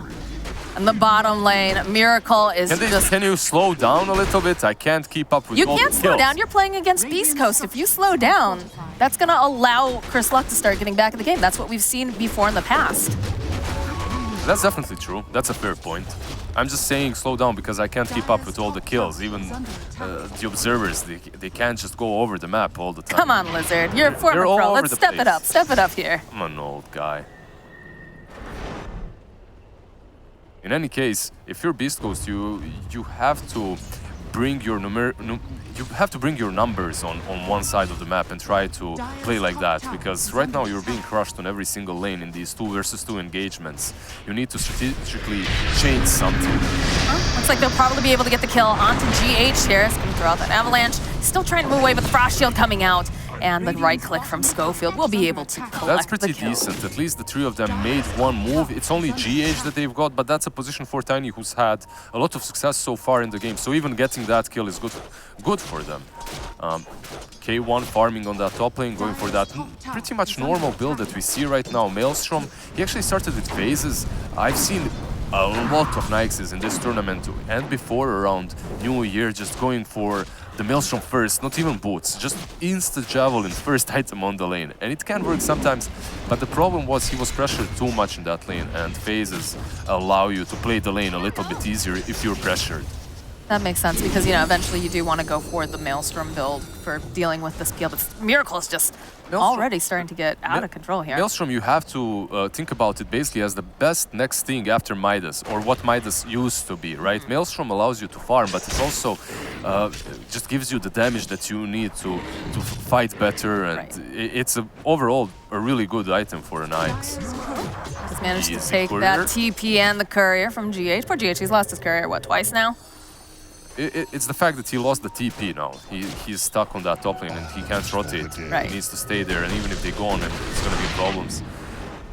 Speaker 9: And the bottom lane, Miracle is
Speaker 10: Can you slow down a little bit? I can't keep up with all the kills.
Speaker 9: You can't slow down. You're playing against Beastcoast. If you slow down, that's going to allow Chrisluck to start getting back in the game. That's what we've seen before in the past.
Speaker 10: That's definitely true. That's a fair point. I'm just saying slow down because I can't keep up with all the kills. Even the observers, they can't just go over the map all the time.
Speaker 9: Come on, Lizard. You're a former pro. Let's step it up. Step it up here.
Speaker 10: I'm an old guy. In any case, if you're Beastcoast, you have to bring your numbers on one side of the map and try to play like that, because right now you're being crushed on every single lane in these 2 versus 2 engagements. You need to strategically change something.
Speaker 9: Looks like they'll probably be able to get the kill onto GH here. It's going to throw out that avalanche. Still trying to move away, but the Frost Shield coming out. And the right click from Schofield will be able to collect
Speaker 10: That's pretty
Speaker 9: the kill.
Speaker 10: decent. At least the 3 of them made one move. It's only GH that they've got, but that's a position for Tiny, who's had a lot of success so far in the game. So even getting that kill is good for them. K1 farming on that top lane, going for that pretty much normal build that we see right now. Maelstrom, he actually started with phases. I've seen a lot of Nixes in this tournament and before around New Year just going for the Maelstrom first, not even boots, just instant javelin, first item on the lane. And it can work sometimes, but the problem was he was pressured too much in that lane, and phases allow you to play the lane a little bit easier if you're pressured.
Speaker 9: That makes sense because, you know, eventually you do want to go for the Maelstrom build for dealing with this PL, but Miracle is just already starting to get out of control here.
Speaker 10: Maelstrom, you have to think about it basically as the best next thing after Midas, or what Midas used to be, right? Maelstrom allows you to farm, but it also just gives you the damage that you need to fight better, and it's overall a really good item for an Ix.
Speaker 9: Just managed to take that TP and the courier from GH. Poor GH, he's lost his courier, what, twice now?
Speaker 10: It's the fact that he lost the TP now. He's stuck on that top lane and he can't rotate.
Speaker 9: Right.
Speaker 10: He needs to stay there, and even if they go on him, it's going to be problems.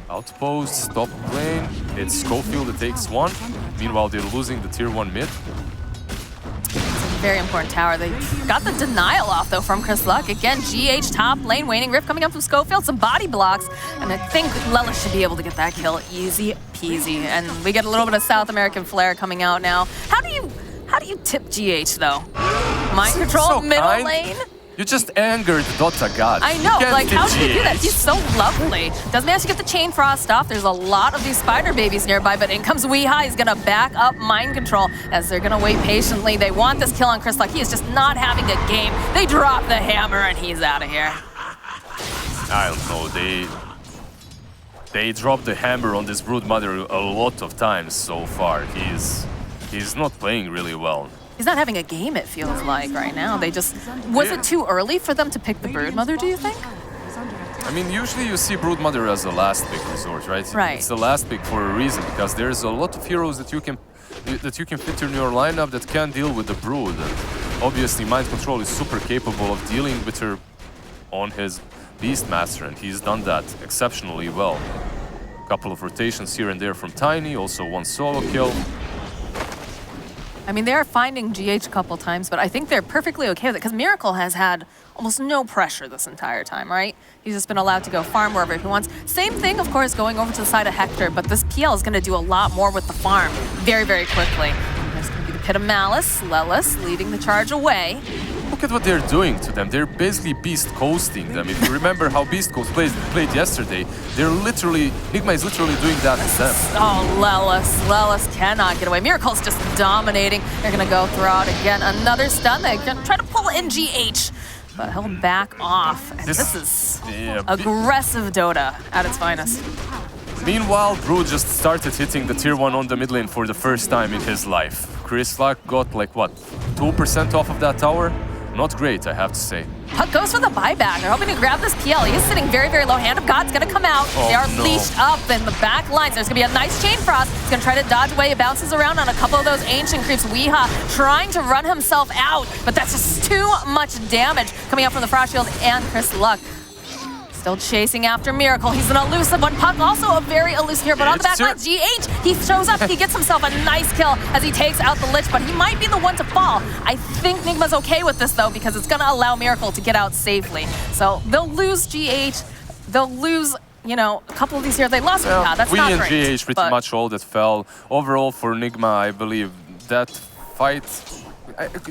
Speaker 10: Outpost, top lane, it's Schofield that takes 1. Meanwhile, they're losing the tier 1 mid.
Speaker 9: It's a very important tower. They got the denial off, though, from Chris Luck. Again, GH top lane, Waning Rift coming up from Schofield, some body blocks, and I think Lelis should be able to get that kill easy peasy. And we get a little bit of South American flair coming out now. How do you tip GH, though? Mind control,
Speaker 10: so
Speaker 9: middle
Speaker 10: kind.
Speaker 9: lane?
Speaker 10: You just angered Dota God.
Speaker 9: I know, like, how did you do that? He's so lovely. Doesn't manage to get the Chain Frost off. There's a lot of these spider babies nearby, but in comes Weeha. He's gonna back up Mind Control as they're gonna wait patiently. They want this kill on Chris Luck. He is just not having a game. They drop the hammer and he's out of here.
Speaker 10: I don't know, they dropped the hammer on this Broodmother a lot of times so far. He's not playing really well.
Speaker 9: He's not having a game, it feels like, right now. They just... Was it too early for them to pick the Broodmother, do you think?
Speaker 10: I mean, usually you see Broodmother as a last pick resort, right?
Speaker 9: Right.
Speaker 10: It's the last pick for a reason, because there's a lot of heroes that you can fit in your lineup that can deal with the Brood. And obviously, Mind Control is super capable of dealing with her on his Beastmaster, and he's done that exceptionally well. A couple of rotations here and there from Tiny, also 1 solo kill.
Speaker 9: I mean, they are finding GH a couple times, but I think they're perfectly okay with it because Miracle has had almost no pressure this entire time, right? He's just been allowed to go farm wherever he wants. Same thing, of course, going over to the side of Hector, but this PL is going to do a lot more with the farm very, very quickly. There's going to be the Pit of Malice, Lelis leading the charge away.
Speaker 10: Look at what they're doing to them. They're basically Beastcoasting them. If you remember how Beastcoast played yesterday, Nigma is literally doing that to them.
Speaker 9: Oh, Lelis cannot get away. Miracle's just dominating. They're gonna go throw out again. Another stun. They're gonna try to pull in GH, but he'll back off. And this is aggressive Dota at its finest.
Speaker 10: Meanwhile, Brood just started hitting the tier 1 on the mid lane for the first time in his life. Chris Luck got like, what, 2% off of that tower? Not great, I have to say.
Speaker 9: Puck goes for the buyback. They're hoping to grab this PL. He is sitting very, very low. Hand of God's gonna come out. They are leashed up in the back lines. There's gonna be a nice Chain Frost. He's gonna try to dodge away. It bounces around on a couple of those ancient creeps. Weeha trying to run himself out, but that's just too much damage coming out from the Frost Shield and Chris Luck. Still chasing after Miracle. He's an elusive one. Puck also a very elusive here, but on the back line, GH, he shows up. He gets himself a nice kill as he takes out the Lich, but he might be the one to fall. I think Nigma's okay with this, though, because it's going to allow Miracle to get out safely. So they'll lose GH. They'll lose, you know, a couple of these here. They lost Weeha. That's not great.
Speaker 10: We and GH pretty much all that fell. Overall, for Nigma, I believe that fight,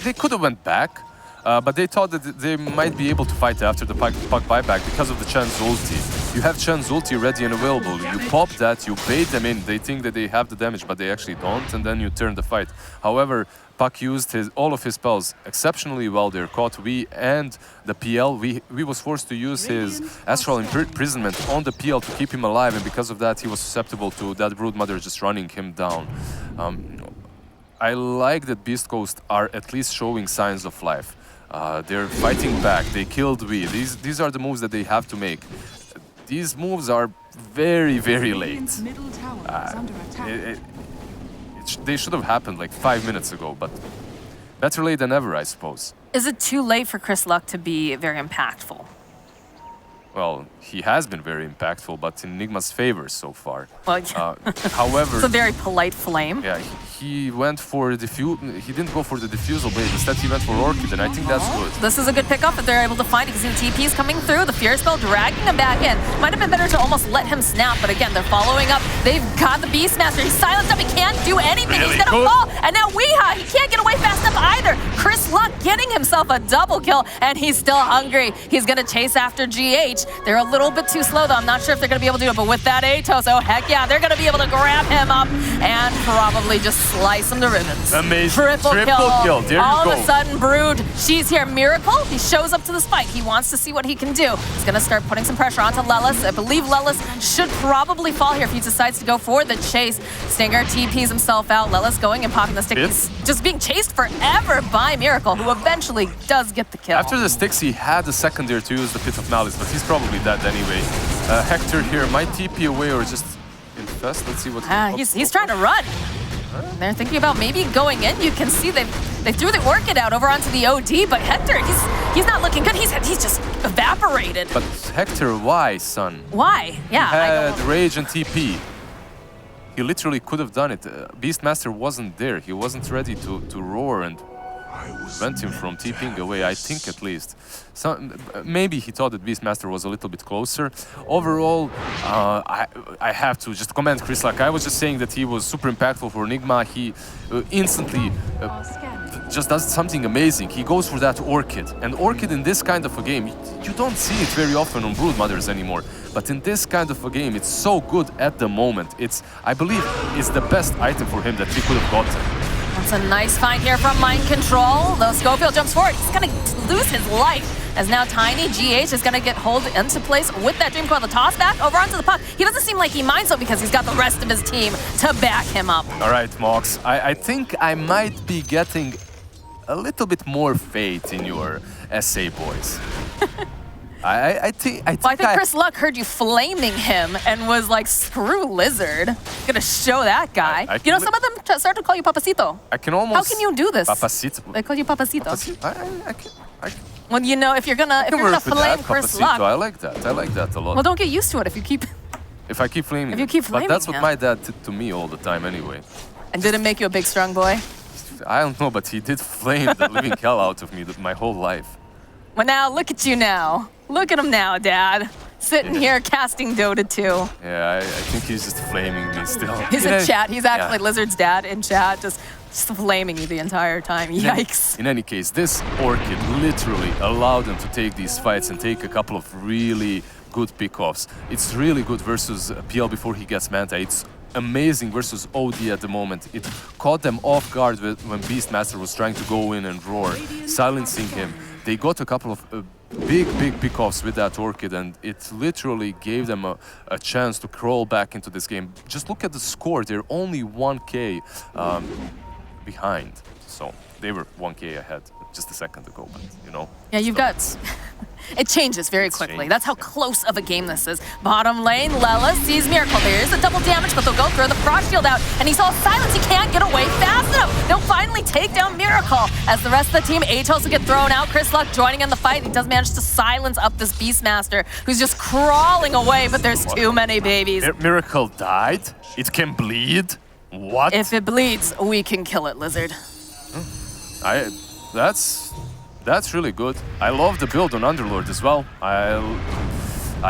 Speaker 10: they could have went back. But they thought that they might be able to fight after the puck buyback because of the Chen's ulti. You have Chen's ulti ready and available. You pop that, you bait them in. They think that they have the damage, but they actually don't, and then you turn the fight. However, Puck used all of his spells exceptionally well. They're caught. We and the PL, we was forced to use his Astral Imprisonment on the PL to keep him alive, and because of that, he was susceptible to that Broodmother just running him down. I like that Beastcoast are at least showing signs of life. They're fighting back. They killed V. These are the moves that they have to make. These moves are very, very late. They should have happened like 5 minutes ago, but better late than ever, I suppose.
Speaker 9: Is it too late for Chris Luck to be very impactful?
Speaker 10: Well, he has been very impactful, but in Nigma's favor so far.
Speaker 9: Well,
Speaker 10: However,
Speaker 9: it's a very polite flame.
Speaker 10: yeah, he went for he didn't go for the diffusal blade. Instead, he went for Orchid, and I think that's good.
Speaker 9: This is a good pickup if they're able to find it. You see the TP's coming through, the Fear Spell dragging him back in. Might have been better to almost let him snap, but again, they're following up. They've got the Beastmaster. He's silenced up. He can't do anything.
Speaker 10: Really
Speaker 9: He's gonna
Speaker 10: good.
Speaker 9: fall. And now Weeha, he can't get away fast enough either. Chris Luck getting himself a double kill, and he's still hungry. He's gonna chase after GH. They're a little bit too slow, though. I'm not sure if they're gonna be able to do it, but with that Atos, oh heck yeah, they're gonna be able to grab him up and probably just slice him to ribbons.
Speaker 10: Amazing.
Speaker 9: Triple
Speaker 10: kill. There you
Speaker 9: All
Speaker 10: go.
Speaker 9: of a sudden, Brood, she's here. Miracle, he shows up to this fight. He wants to see what he can do. He's gonna start putting some pressure onto Lelis. I believe Lelis should probably fall here if he decides to go for the chase. Stinger TPs himself out. Lelis going and popping the stick. He's just being chased forever by Miracle, who eventually does get the kill.
Speaker 10: After the sticks, he had a second there to use the Pit of Malice, but he's probably dead anyway. Hector here might TP away or just infest. Let's see what
Speaker 9: he's trying to run. They're thinking about maybe going in. You can see they threw the Orchid out over onto the OD, but Hector, he's not looking good. He's just evaporated.
Speaker 10: But Hector, why, son?
Speaker 9: Why? Yeah.
Speaker 10: He had Rage and TP. He literally could have done it. Beastmaster wasn't there. He wasn't ready to roar and prevent him from TPing away, I think at least. Maybe he thought that Beastmaster was a little bit closer. Overall, I have to just comment Chris Luck. I was just saying that he was super impactful for Nigma. He instantly just does something amazing. He goes for that Orchid. And Orchid in this kind of a game, you don't see it very often on Broodmothers anymore. But in this kind of a game, it's so good at the moment. I believe it's the best item for him that he could have gotten.
Speaker 9: That's a nice find here from Mind Control. Though Schofield jumps forward, he's gonna lose his life. As now Tiny GH is gonna get hold into place with that Dream Coil. The toss back over onto the puck. He doesn't seem like he minds though because he's got the rest of his team to back him up.
Speaker 10: All right, Mox. I think I might be getting a little bit more faith in your SA boys. I think
Speaker 9: Chris Luck heard you flaming him and was like, screw Lizard. Gonna show that guy. You know, some of them start to call you Papacito.
Speaker 10: I can almost...
Speaker 9: How can you do this?
Speaker 10: Papacito.
Speaker 9: They call you Papacito.
Speaker 10: I can.
Speaker 9: Well, you know, if you're gonna flame Chris Luck...
Speaker 10: I like that. I like that a lot.
Speaker 9: Well, don't get used to it if you keep...
Speaker 10: If I keep flaming.
Speaker 9: If you keep flaming
Speaker 10: But that's what
Speaker 9: him.
Speaker 10: my dad did to me all the time anyway.
Speaker 9: And did it make you a big, strong boy?
Speaker 10: I don't know, but he did flame the living hell out of me my whole life.
Speaker 9: Well, now, look at you now. Look at him now, Dad. Sitting here casting Dota 2.
Speaker 10: Yeah, I think he's just flaming me still.
Speaker 9: He's in chat. He's actually Lizard's dad in chat, just flaming you the entire time. Yikes.
Speaker 10: In any case, this Orchid literally allowed him to take these fights and take a couple of really good pickoffs. It's really good versus PL before he gets Manta. It's amazing versus OD at the moment. It caught them off guard when Beastmaster was trying to go in and roar, silencing him. They got a couple of big pickoffs with that Orchid, and it literally gave them a chance to crawl back into this game. Just look at the score. They're only 1K behind. So they were 1K ahead just a second ago, but you know.
Speaker 9: Yeah, you've got... It changes very quickly. That's how close of a game this is. Bottom lane, Lela sees Miracle. There is a double damage, but they'll go throw the Frost Shield out, and he saw Silence. He can't get away fast enough. They'll finally take down Miracle. As the rest of the team, Atos will get thrown out. Chris Luck joining in the fight. He does manage to silence up this Beastmaster, who's just crawling away, but there's too many babies.
Speaker 10: Miracle died? It can bleed? What?
Speaker 9: If it bleeds, we can kill it, Lizard.
Speaker 10: That's really good. I love the build on Underlord as well. I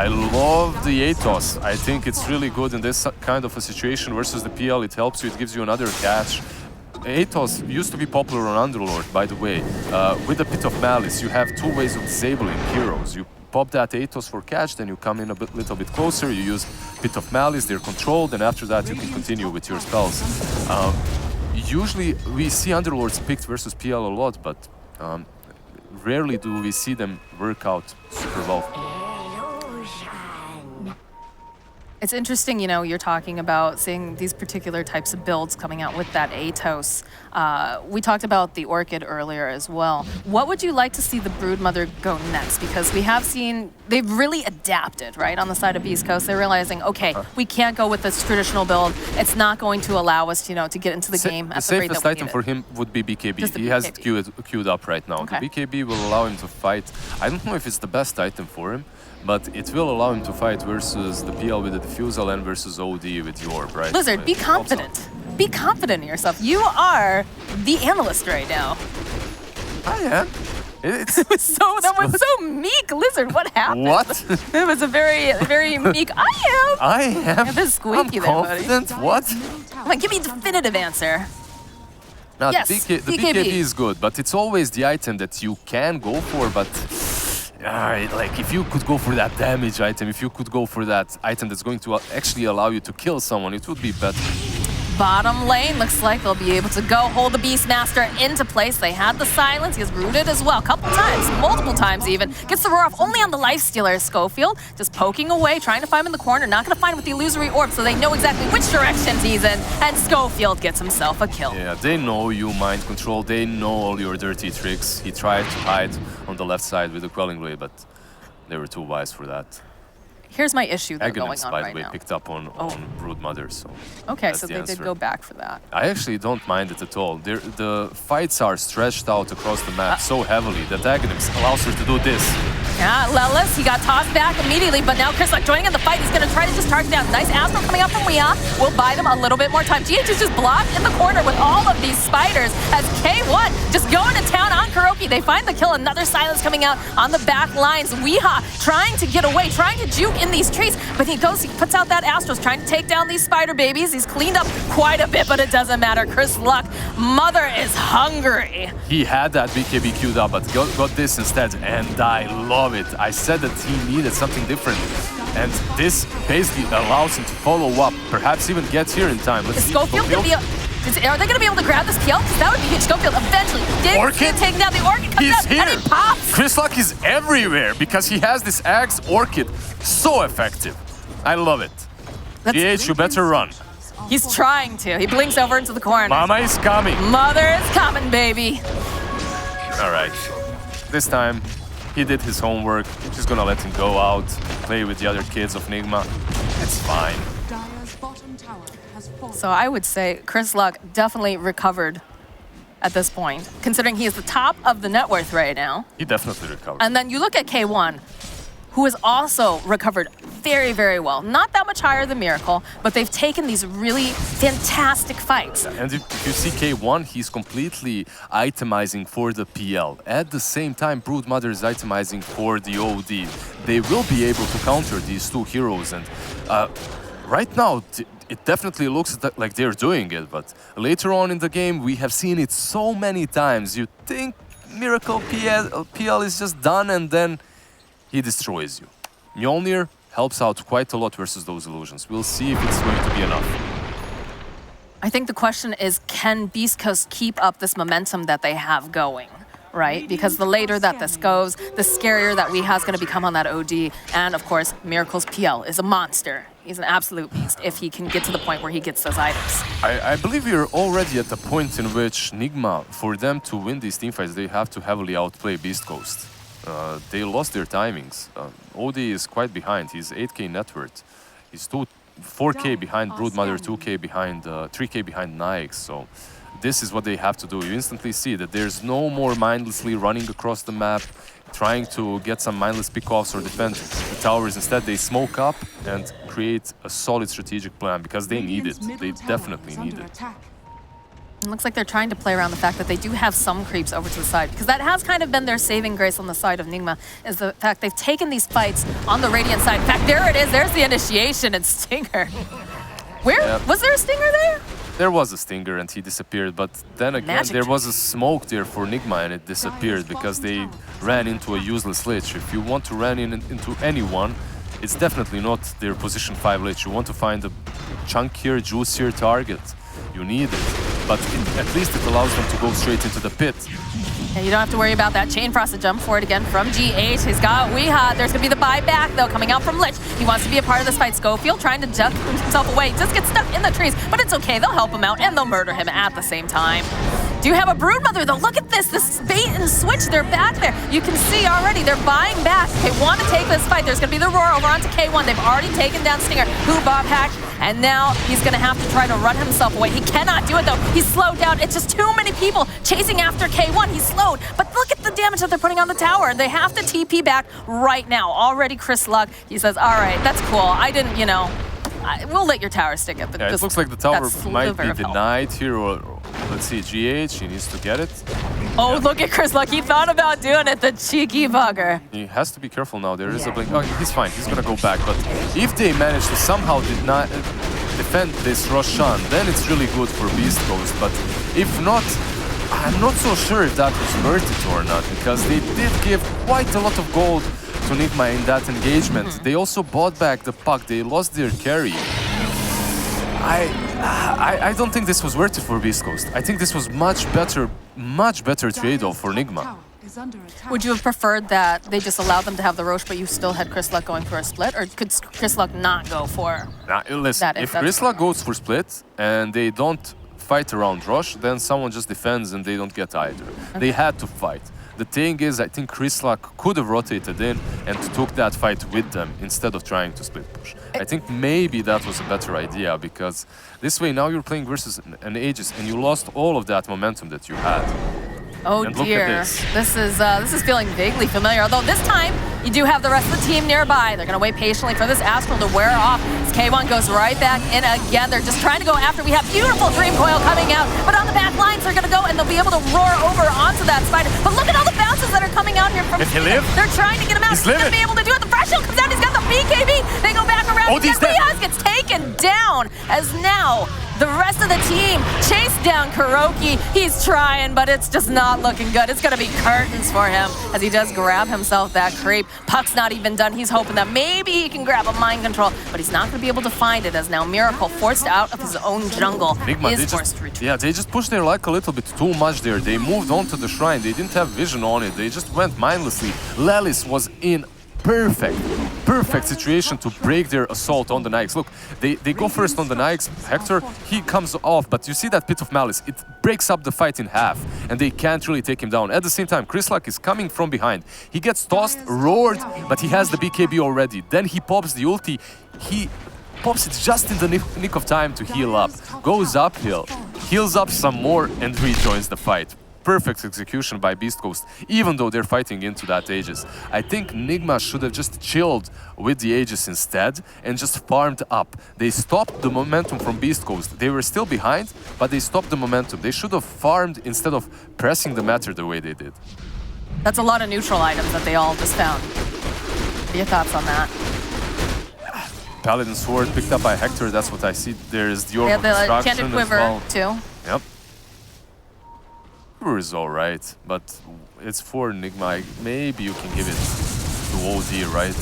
Speaker 10: love the Atos. I think it's really good in this kind of a situation versus the PL. It helps you, it gives you another catch. Atos used to be popular on Underlord, by the way. With the Pit of Malice, you have two ways of disabling heroes. You pop that Atos for catch, then you come in a little bit closer, you use Pit of Malice, they're controlled, and after that you can continue with your spells. Usually we see Underlords picked versus PL a lot, but rarely do we see them work out super well.
Speaker 9: It's interesting, you know, you're talking about seeing these particular types of builds coming out with that Atos. We talked about the Orchid earlier as well. What would you like to see the Broodmother go next? Because we have seen they've really adapted, right, on the side of Beastcoast. They're realizing, okay, we can't go with this traditional build. It's not going to allow us, to get into the game at the rate that we need it.
Speaker 10: The safest item for him would be BKB. He has it queued up right now.
Speaker 9: Okay.
Speaker 10: The BKB will allow him to fight. I don't know if it's the best item for him, but it will allow him to fight versus the PL with the Diffusal and versus OD with the Orb, right?
Speaker 9: Lizard, be confident. Be confident in yourself. You are the analyst right now.
Speaker 10: I am.
Speaker 9: That was so meek, Lizard. What happened?
Speaker 10: What?
Speaker 9: It was a very, very meek.
Speaker 10: I am.
Speaker 9: A bit squeaky
Speaker 10: I'm
Speaker 9: there, buddy.
Speaker 10: confident. What?
Speaker 9: Come on, give me a definitive answer.
Speaker 10: Now,
Speaker 9: Yes,
Speaker 10: the BKB is good, but it's always the item that you can go for, but like if you could go for that damage item, if you could go for that item that's going to actually allow you to kill someone, it would be better.
Speaker 9: Bottom lane, looks like they'll be able to go hold the Beastmaster into place. They had the silence. He has rooted as well. A couple times, multiple times even. Gets the roar off only on the Lifestealer. Schofield just poking away, trying to find him in the corner. Not going to find him with the illusory orb, so they know exactly which direction he's in. And Schofield gets himself a kill.
Speaker 10: Yeah, they know you mind control. They know all your dirty tricks. He tried to hide on the left side with the Quelling Blade, but they were too wise for that.
Speaker 9: Here's my issue though, going
Speaker 10: Aghanim's,
Speaker 9: on
Speaker 10: by
Speaker 9: right
Speaker 10: the way,
Speaker 9: now.
Speaker 10: picked up on Broodmother, so
Speaker 9: Okay,
Speaker 10: that's
Speaker 9: so
Speaker 10: the
Speaker 9: they
Speaker 10: answer.
Speaker 9: did go back for that.
Speaker 10: I actually don't mind it at all. The fights are stretched out across the map so heavily that Aghanim allows her to do this.
Speaker 9: Yeah, Lelis, he got tossed back immediately, but now Chris joining in the fight. He's going to try to just target down. Nice Astro coming up from Weeha. We'll buy them a little bit more time. GH is just blocked in the corner with all of these spiders as K1 just going to town on Kuroki. They find the kill. Another silence coming out on the back lines. Weeha trying to get away, trying to juke in these trees, but he puts out that Astros, trying to take down these spider babies. He's cleaned up quite a bit, but it doesn't matter. Chris Luck, Mother is hungry.
Speaker 10: He had that BKB queued up, but got this instead, and I love it. I said that he needed something different, and this basically allows him to follow up, perhaps even get here in time. Let's see.
Speaker 9: Schofield are they going to be able to grab this PL? Because that would be huge. Schofield eventually did take down the Orchid. Comes out
Speaker 10: here.
Speaker 9: And he pops.
Speaker 10: Chris Luck is everywhere because he has this Axe Orchid. So effective. I love it. GH, you better run.
Speaker 9: He's trying to. He blinks over into the corner.
Speaker 10: Mama is coming.
Speaker 9: Mother is coming, baby.
Speaker 10: All right. This time, he did his homework. She's gonna let him go out, play with the other kids of Nigma. It's fine.
Speaker 8: Dire's bottom tower has fallen.
Speaker 9: So I would say Chris Luck definitely recovered at this point, considering he is the top of the net worth right now.
Speaker 10: He definitely recovered.
Speaker 9: And then you look at K1, who has also recovered very, very well. Not that much higher than Miracle, but they've taken these really fantastic fights.
Speaker 10: And if you see K1, he's completely itemizing for the PL. At the same time, Broodmother is itemizing for the OD. They will be able to counter these two heroes. And right now, it definitely looks like they're doing it. But later on in the game, we have seen it so many times. You think Miracle PL is just done, and then he destroys you. Mjolnir helps out quite a lot versus those illusions. We'll see if it's going to be enough.
Speaker 9: I think the question is, can Beastcoast keep up this momentum that they have going, right? Because the later that this goes, the scarier that Weeha is going to become on that OD. And of course, Miracle's PL is a monster. He's an absolute beast if he can get to the point where he gets those items.
Speaker 10: I believe we're already at the point in which Nigma, for them to win these teamfights, they have to heavily outplay Beastcoast. They lost their timings. OD is quite behind. He's 8k net worth. He's 4k behind Broodmother, 2k behind, 3k behind Nike. So this is what they have to do. You instantly see that there's no more mindlessly running across the map, trying to get some mindless pickoffs or defend the towers. Instead, they smoke up and create a solid strategic plan because they need it. They definitely need it.
Speaker 9: It looks like they're trying to play around the fact that they do have some creeps over to the side, because that has kind of been their saving grace on the side of Nigma, is the fact they've taken these fights on the Radiant side. In fact, there it is. There's the initiation and Stinger. Was there a Stinger there?
Speaker 10: There was a Stinger and he disappeared, but then again, there was a smoke there for Nigma and it disappeared because they ran into a useless Lich. If you want to run into anyone, it's definitely not their position 5 Lich. You want to find a chunkier, juicier target. You need it. But at least it allows them to go straight into the pit.
Speaker 9: Yeah, you don't have to worry about that. Chain Frost to jump for it again from GH. He's got Weeha. There's going to be the buyback, though, coming out from Lich. He wants to be a part of this fight. Schofield trying to duck himself away. Just gets stuck in the trees, but it's okay. They'll help him out, and they'll murder him at the same time. do have a Broodmother, though. Look at this bait and switch. They're back there. You can see already they're buying back. They want to take this fight. There's going to be the roar over onto K1. They've already taken down Stinger, who Bob hacked, and now he's going to have to try to run himself away. He cannot do it, though. He's slowed down. It's just too many people chasing after K1. He's slowed, but look at the damage that they're putting on the tower. They have to TP back right now. Already Chris Luck, he says, all right, that's cool. I didn't, you know, we'll let your tower stick it. But
Speaker 10: yeah, it looks like the tower might be denied here, or let's see, GH, he needs to get it.
Speaker 9: Oh, yeah. Look at Chris Luck. He thought about doing it, the cheeky bugger.
Speaker 10: He has to be careful now. There is a blink. Oh, he's fine. He's going to go back. But if they manage to somehow defend this Roshan, then it's really good for Beastcoast. But if not, I'm not so sure if that was worth it or not, because they did give quite a lot of gold to Nigma in that engagement. They also bought back the puck. They lost their carry. I don't think this was worth it for Beastcoast. I think this was much better trade-off for Nigma.
Speaker 9: Would you have preferred that they just allowed them to have the Roche, but you still had Chris Luck going for a split? Or could Chris Luck not go for
Speaker 10: listen, if Chris Luck goes for split and they don't fight around Roche, then someone just defends and they don't get either. Okay. They had to fight. The thing is, I think Chris Luck could have rotated in and took that fight with them instead of trying to split push. I think maybe that was a better idea, because this way now you're playing versus an Aegis and you lost all of that momentum that you had.
Speaker 9: Oh dear, this is feeling vaguely familiar, although this time you do have the rest of the team nearby. They're going to wait patiently for this Astral to wear off. As K1 goes right back in again. They're just trying to go after. We have beautiful Dream Coil coming out, but on the back lines they're going to go and they'll be able to roar over onto that Spider. But look at all the bounces that are coming out here from Stinger. They're trying to get him out. He's going to be able to do it. The Fresh Shield comes out. He's got the BKB. They go back around. Oh, Riaz gets taken down as now the rest of the team chase down Kuroki. He's trying, but it's just not looking good. It's going to be curtains for him as he does grab himself that creep. Puck's not even done. He's hoping that maybe he can grab a mind control, but he's not going to be able to find it as now Miracle, forced out of his own jungle,
Speaker 10: Nigma,
Speaker 9: is forced to retreat.
Speaker 10: Yeah, they just pushed their luck a little bit too much there. They moved on to the shrine. They didn't have vision on it. They just went mindlessly. Lelis was in perfect situation to break their assault on the Nikes. Look, they go first on the Nikes. Hector, he comes off, but you see that Pit of Malice. It breaks up the fight in half, and they can't really take him down. At the same time, Chris Luck is coming from behind. He gets tossed, roared, but he has the BKB already. Then he pops the ulti. He pops it just in the nick of time to heal up. Goes uphill, heals up some more, and rejoins the fight. Perfect execution by Beastcoast, even though they're fighting into that Aegis. I think Nigma should have just chilled with the Aegis instead and just farmed up. They stopped the momentum from Beastcoast. They were still behind, but they stopped the momentum. They should have farmed instead of pressing the matter the way they did.
Speaker 9: That's a lot of neutral items that they all just found. What are your thoughts on that?
Speaker 10: Paladin Sword picked up by Hector, that's what I see. There is the Orb of Destruction
Speaker 9: Enchanted Quiver
Speaker 10: as well.
Speaker 9: too.
Speaker 10: Yep. Quiver is alright, but it's for Nigma. Maybe you can give it to OD, right?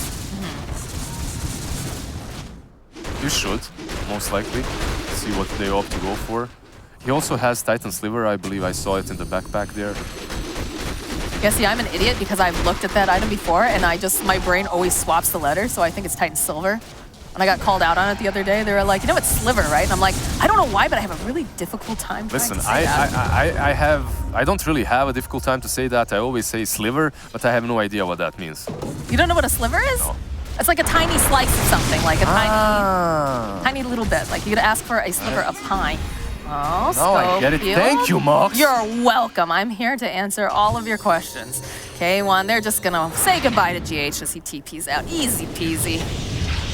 Speaker 10: You should, most likely. See what they opt to go for. He also has Titan Sliver, I believe I saw it in the backpack there.
Speaker 9: Yeah, see, I'm an idiot because I've looked at that item before and my brain always swaps the letters, so I think it's Titan Silver. And I got called out on it the other day. They were like, you know, it's Sliver, right? And I'm like, I don't know why, but I have a really difficult time trying to say that.
Speaker 10: I don't really have a difficult time to say that. I always say Sliver, but I have no idea what that means.
Speaker 9: You don't know what a sliver is?
Speaker 10: No.
Speaker 9: It's like a tiny slice of something, like a tiny little bit. Like you could ask for a sliver of pie. Oh,
Speaker 10: no, I get it. Thank you, Mox.
Speaker 9: You're welcome. I'm here to answer all of your questions. K1, they're just gonna say goodbye to GH as he TPs out. Easy peasy.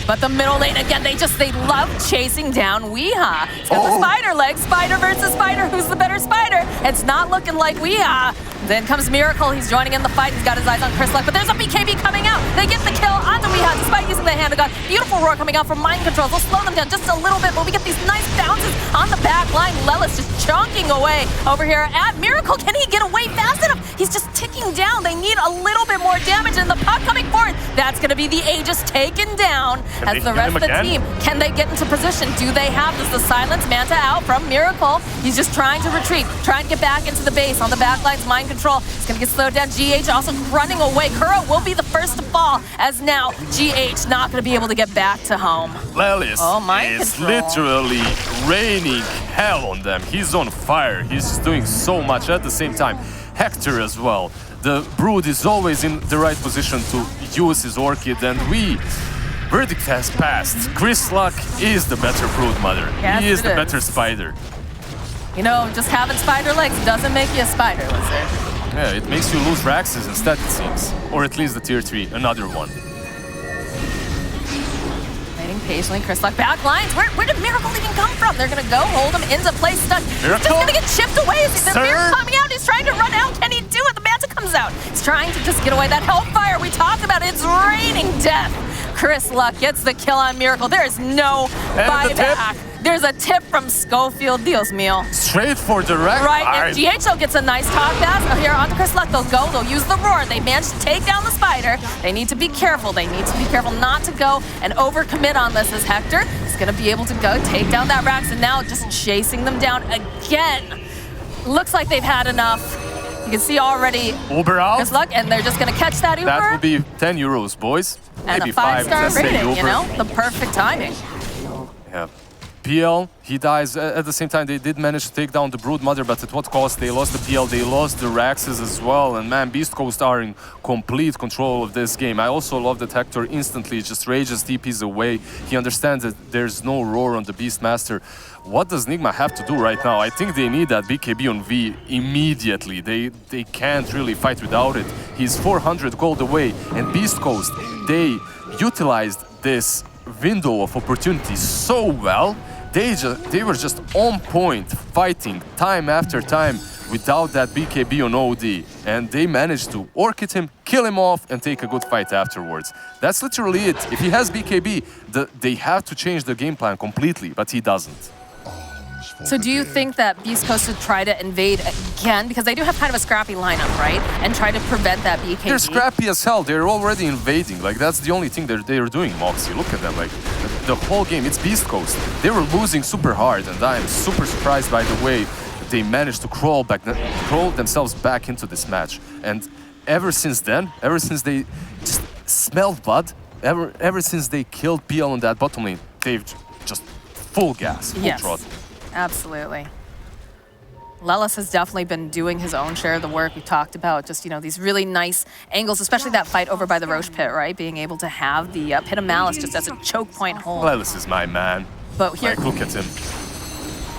Speaker 9: But the middle lane, again, they love chasing down Weeha. It's got the spider leg, spider versus spider. Who's the better spider? It's not looking like Weeha. Then comes Miracle. He's joining in the fight. He's got his eyes on Chris Luck, but there's a BKB coming out. They get the kill onto Weeha despite using the Hand of God. Beautiful roar coming out from Mind Controls. They'll slow them down just a little bit, but we get these nice bounces on the back line. Lelis just chunking away over here at Miracle. Can he get away fast enough? He's just ticking down. They need a little bit more damage, and the puck coming forward. That's going to be the Aegis taken down. As the rest of the team, can they get into position? Do they have this? The Silence Manta out from Miracle. He's just trying to retreat, trying to get back into the base. On the backlines, Mind Control. It's going to get slowed down. GH also running away. Kuro will be the first to fall, as now GH not going to be able to get back to home.
Speaker 10: Lelis
Speaker 9: mind
Speaker 10: is
Speaker 9: control.
Speaker 10: literally raining hell on them. He's on fire. He's doing so much at the same time. Hector as well. The Brood is always in the right position to use his Orchid, and verdict has passed. Chris Luck is the better Brood Mother.
Speaker 9: Yes,
Speaker 10: he is
Speaker 9: it
Speaker 10: the
Speaker 9: is.
Speaker 10: better Spider.
Speaker 9: You know, just having spider legs doesn't make you a spider, Lizard.
Speaker 10: Yeah, it makes you lose Raxes instead, it seems. Or at least the tier 3, another one.
Speaker 9: Waiting patiently, Chris Luck back lines. Where did Miracle even come from? They're gonna go hold him into place, stuck.
Speaker 10: Miracle?
Speaker 9: He's just gonna get chipped away. The
Speaker 10: Sir?
Speaker 9: Mirror coming out. He's trying to run out. Can he do it? The Manta comes out. He's trying to just get away. That Hellfire we talked about. It's raining death. Chris Luck gets the kill on Miracle. There is no buyback. There's a tip from Schofield. Dios mío.
Speaker 10: Straight for the rack.
Speaker 9: Right, if GHL gets a nice top pass, here onto Chris Luck, they'll use the roar. They managed to take down the spider. They need to be careful. They need to be careful not to go and overcommit on this as Hector is gonna be able to go take down that Rax, and now just chasing them down again. Looks like they've had enough. You can see already
Speaker 10: Uber out.
Speaker 9: Chris Luck, and they're just gonna catch that Uber.
Speaker 10: That will be 10 euros, boys.
Speaker 9: And
Speaker 10: Maybe
Speaker 9: a 5-star
Speaker 10: let's say
Speaker 9: rating,
Speaker 10: Uber.
Speaker 9: you know? The perfect timing.
Speaker 10: Yeah. PL, he dies. At the same time, they did manage to take down the Brood Mother, but at what cost? They lost the PL, they lost the Raxes as well, and man, Beastcoast are in complete control of this game. I also love that Hector instantly just rages TPs away. He understands that there's no roar on the Beastmaster. What does Nigma have to do right now? I think they need that BKB on V immediately. They can't really fight without it. He's 400 gold away, and Beastcoast, they utilized this window of opportunity so well. They were just on point, fighting time after time without that BKB on OD. And they managed to Orchid him, kill him off, and take a good fight afterwards. That's literally it. If he has BKB, they have to change the game plan completely, but he doesn't.
Speaker 9: So do you think that Beastcoast would try to invade again? Because they do have kind of a scrappy lineup, right? And try to prevent that BKB.
Speaker 10: They're scrappy as hell. They're already invading. Like, that's the only thing they're doing, Moxie. Look at them. Like, the whole game, it's Beastcoast. They were losing super hard, and I am super surprised by the way they managed to crawl themselves back into this match. And ever since then, ever since they just smelled blood, ever since they killed PL on that bottom lane, they've just full gas, full throttle.
Speaker 9: Absolutely. Lelis has definitely been doing his own share of the work. We talked about just, you know, these really nice angles, especially that fight over by the Roche pit, right? Being able to have the Pit of Malice just as a choke point hold.
Speaker 10: Lelis is my man.
Speaker 9: But here,
Speaker 10: like, look at him.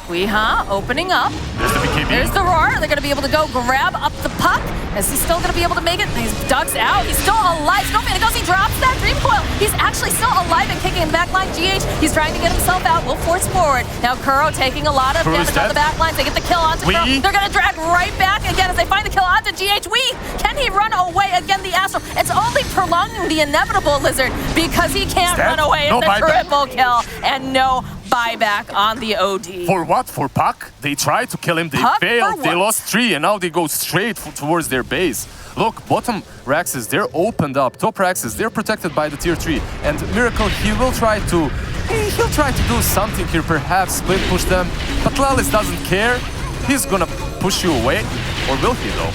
Speaker 9: Weeha opening up.
Speaker 10: There's the BKB.
Speaker 9: There's the roar. They're going to be able to go grab up the puck. Is he still going to be able to make it? He's ducks out. He's still alive. Snowman goes. He drops that Dream Coil. He's actually still alive and kicking in the back line. GH, he's trying to get himself out. Will force forward. Now Kuro taking a lot of damage on the back lines. They get the kill onto Kuro. They're going to drag right back again as they find the kill onto GH. Can he run away again? The Astral. It's only prolonging the inevitable, Lizard, because he can't run away. It's a triple kill and no buyback on the OD.
Speaker 10: For what? For Puck? They tried to kill him, they failed, they lost 3, and now they go straight towards their base. Look, bottom Raxes, they're opened up. Top Raxes, they're protected by the tier 3. And Miracle, he'll try to do something here, perhaps split push them. But Lelis doesn't care. He's gonna push you away. Or will he though?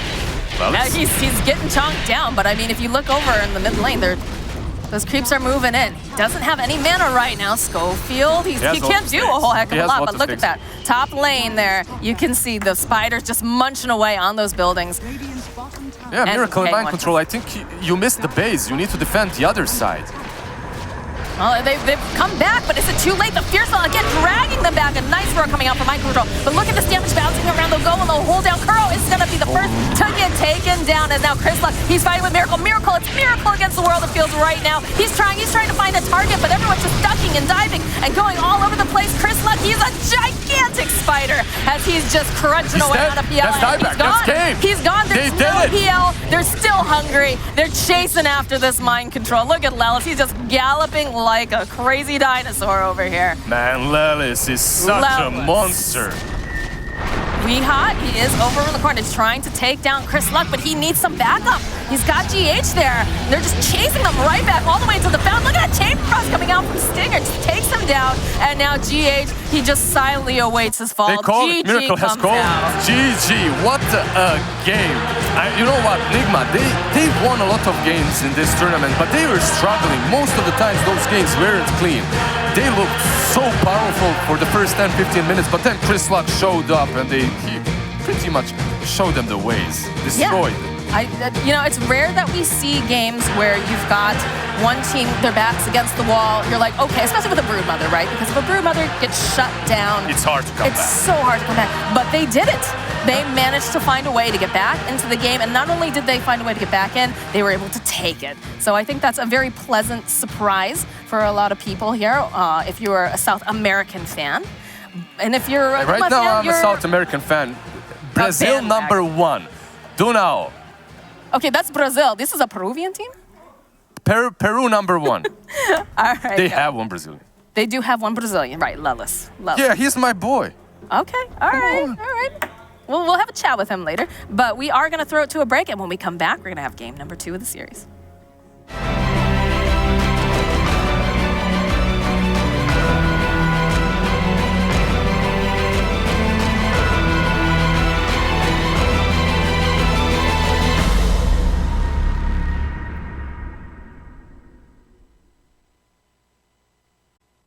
Speaker 9: Yeah, he's getting chonked down, but I mean, if you look over in the mid lane, those creeps are moving in. He doesn't have any mana right now. Schofield, he can't do a whole heck of a lot, but look at that. Top lane there, you can see the spiders just munching away on those buildings.
Speaker 10: Yeah, Miracle in mind control. I think you missed the base. You need to defend the other side.
Speaker 9: Well, they've come back, but is it too late? The Fierce Ball again dragging them back. A nice roar coming out from mind control. But look at this damage bouncing around. They'll go and they'll hold down. Kuro is going to be the first to get taken down. And now Chris Luck, he's fighting with Miracle. It's Miracle against the world, it feels right now. He's trying to find a target, but everyone's just ducking and diving and going all over the place. Chris Luck, he's a gigantic spider as he's just crunching away on a PL.
Speaker 10: That's game.
Speaker 9: He's gone. There's no PL. They're still hungry. They're chasing after this mind control. Look at Lelis. He's just galloping like a crazy dinosaur over here.
Speaker 10: Man, Lelis is such a monster.
Speaker 9: Weeha, he is over in the corner. He's trying to take down Chris Luck, but he needs some backup. He's got GH there. They're just chasing them right back all the way to the fountain. Look at that Chain Frost coming out from Stinger. Just takes him down, and now GH, he just silently awaits his fall.
Speaker 10: They call it.
Speaker 9: GG
Speaker 10: Miracle has
Speaker 9: comes
Speaker 10: called.
Speaker 9: out.
Speaker 10: GG. What a game. You know what, Nigma, they won a lot of games in this tournament, but they were struggling. Most of the times, those games weren't clean. They looked so powerful for the first 10-15 minutes, but then Chris Luck showed up, and he pretty much showed them the ways. Destroyed them.
Speaker 9: You know, it's rare that we see games where you've got one team, their backs against the wall. You're like, okay, especially with a Broodmother, right? Because if a Broodmother gets shut down,
Speaker 10: It's hard to come back.
Speaker 9: It's so hard to come back. But they did it. They managed to find a way to get back into the game. And not only did they find a way to get back in, they were able to take it. So I think that's a very pleasant surprise for a lot of people here, if you're a South American fan. And if you're a
Speaker 10: Right
Speaker 9: Nigma
Speaker 10: now,
Speaker 9: fan,
Speaker 10: I'm a
Speaker 9: you're
Speaker 10: South American fan. Brazil
Speaker 9: bandwagon.
Speaker 10: #1. Dunao.
Speaker 9: Okay, that's Brazil. This is a Peruvian team?
Speaker 10: Peru #1.
Speaker 9: All right.
Speaker 10: They have one Brazilian.
Speaker 9: They do have one Brazilian, right? Lellis.
Speaker 10: Yeah, he's my boy.
Speaker 9: Okay, all right. Well, we'll have a chat with him later. But we are going to throw it to a break, and when we come back, we're going to have game number 2 of the series.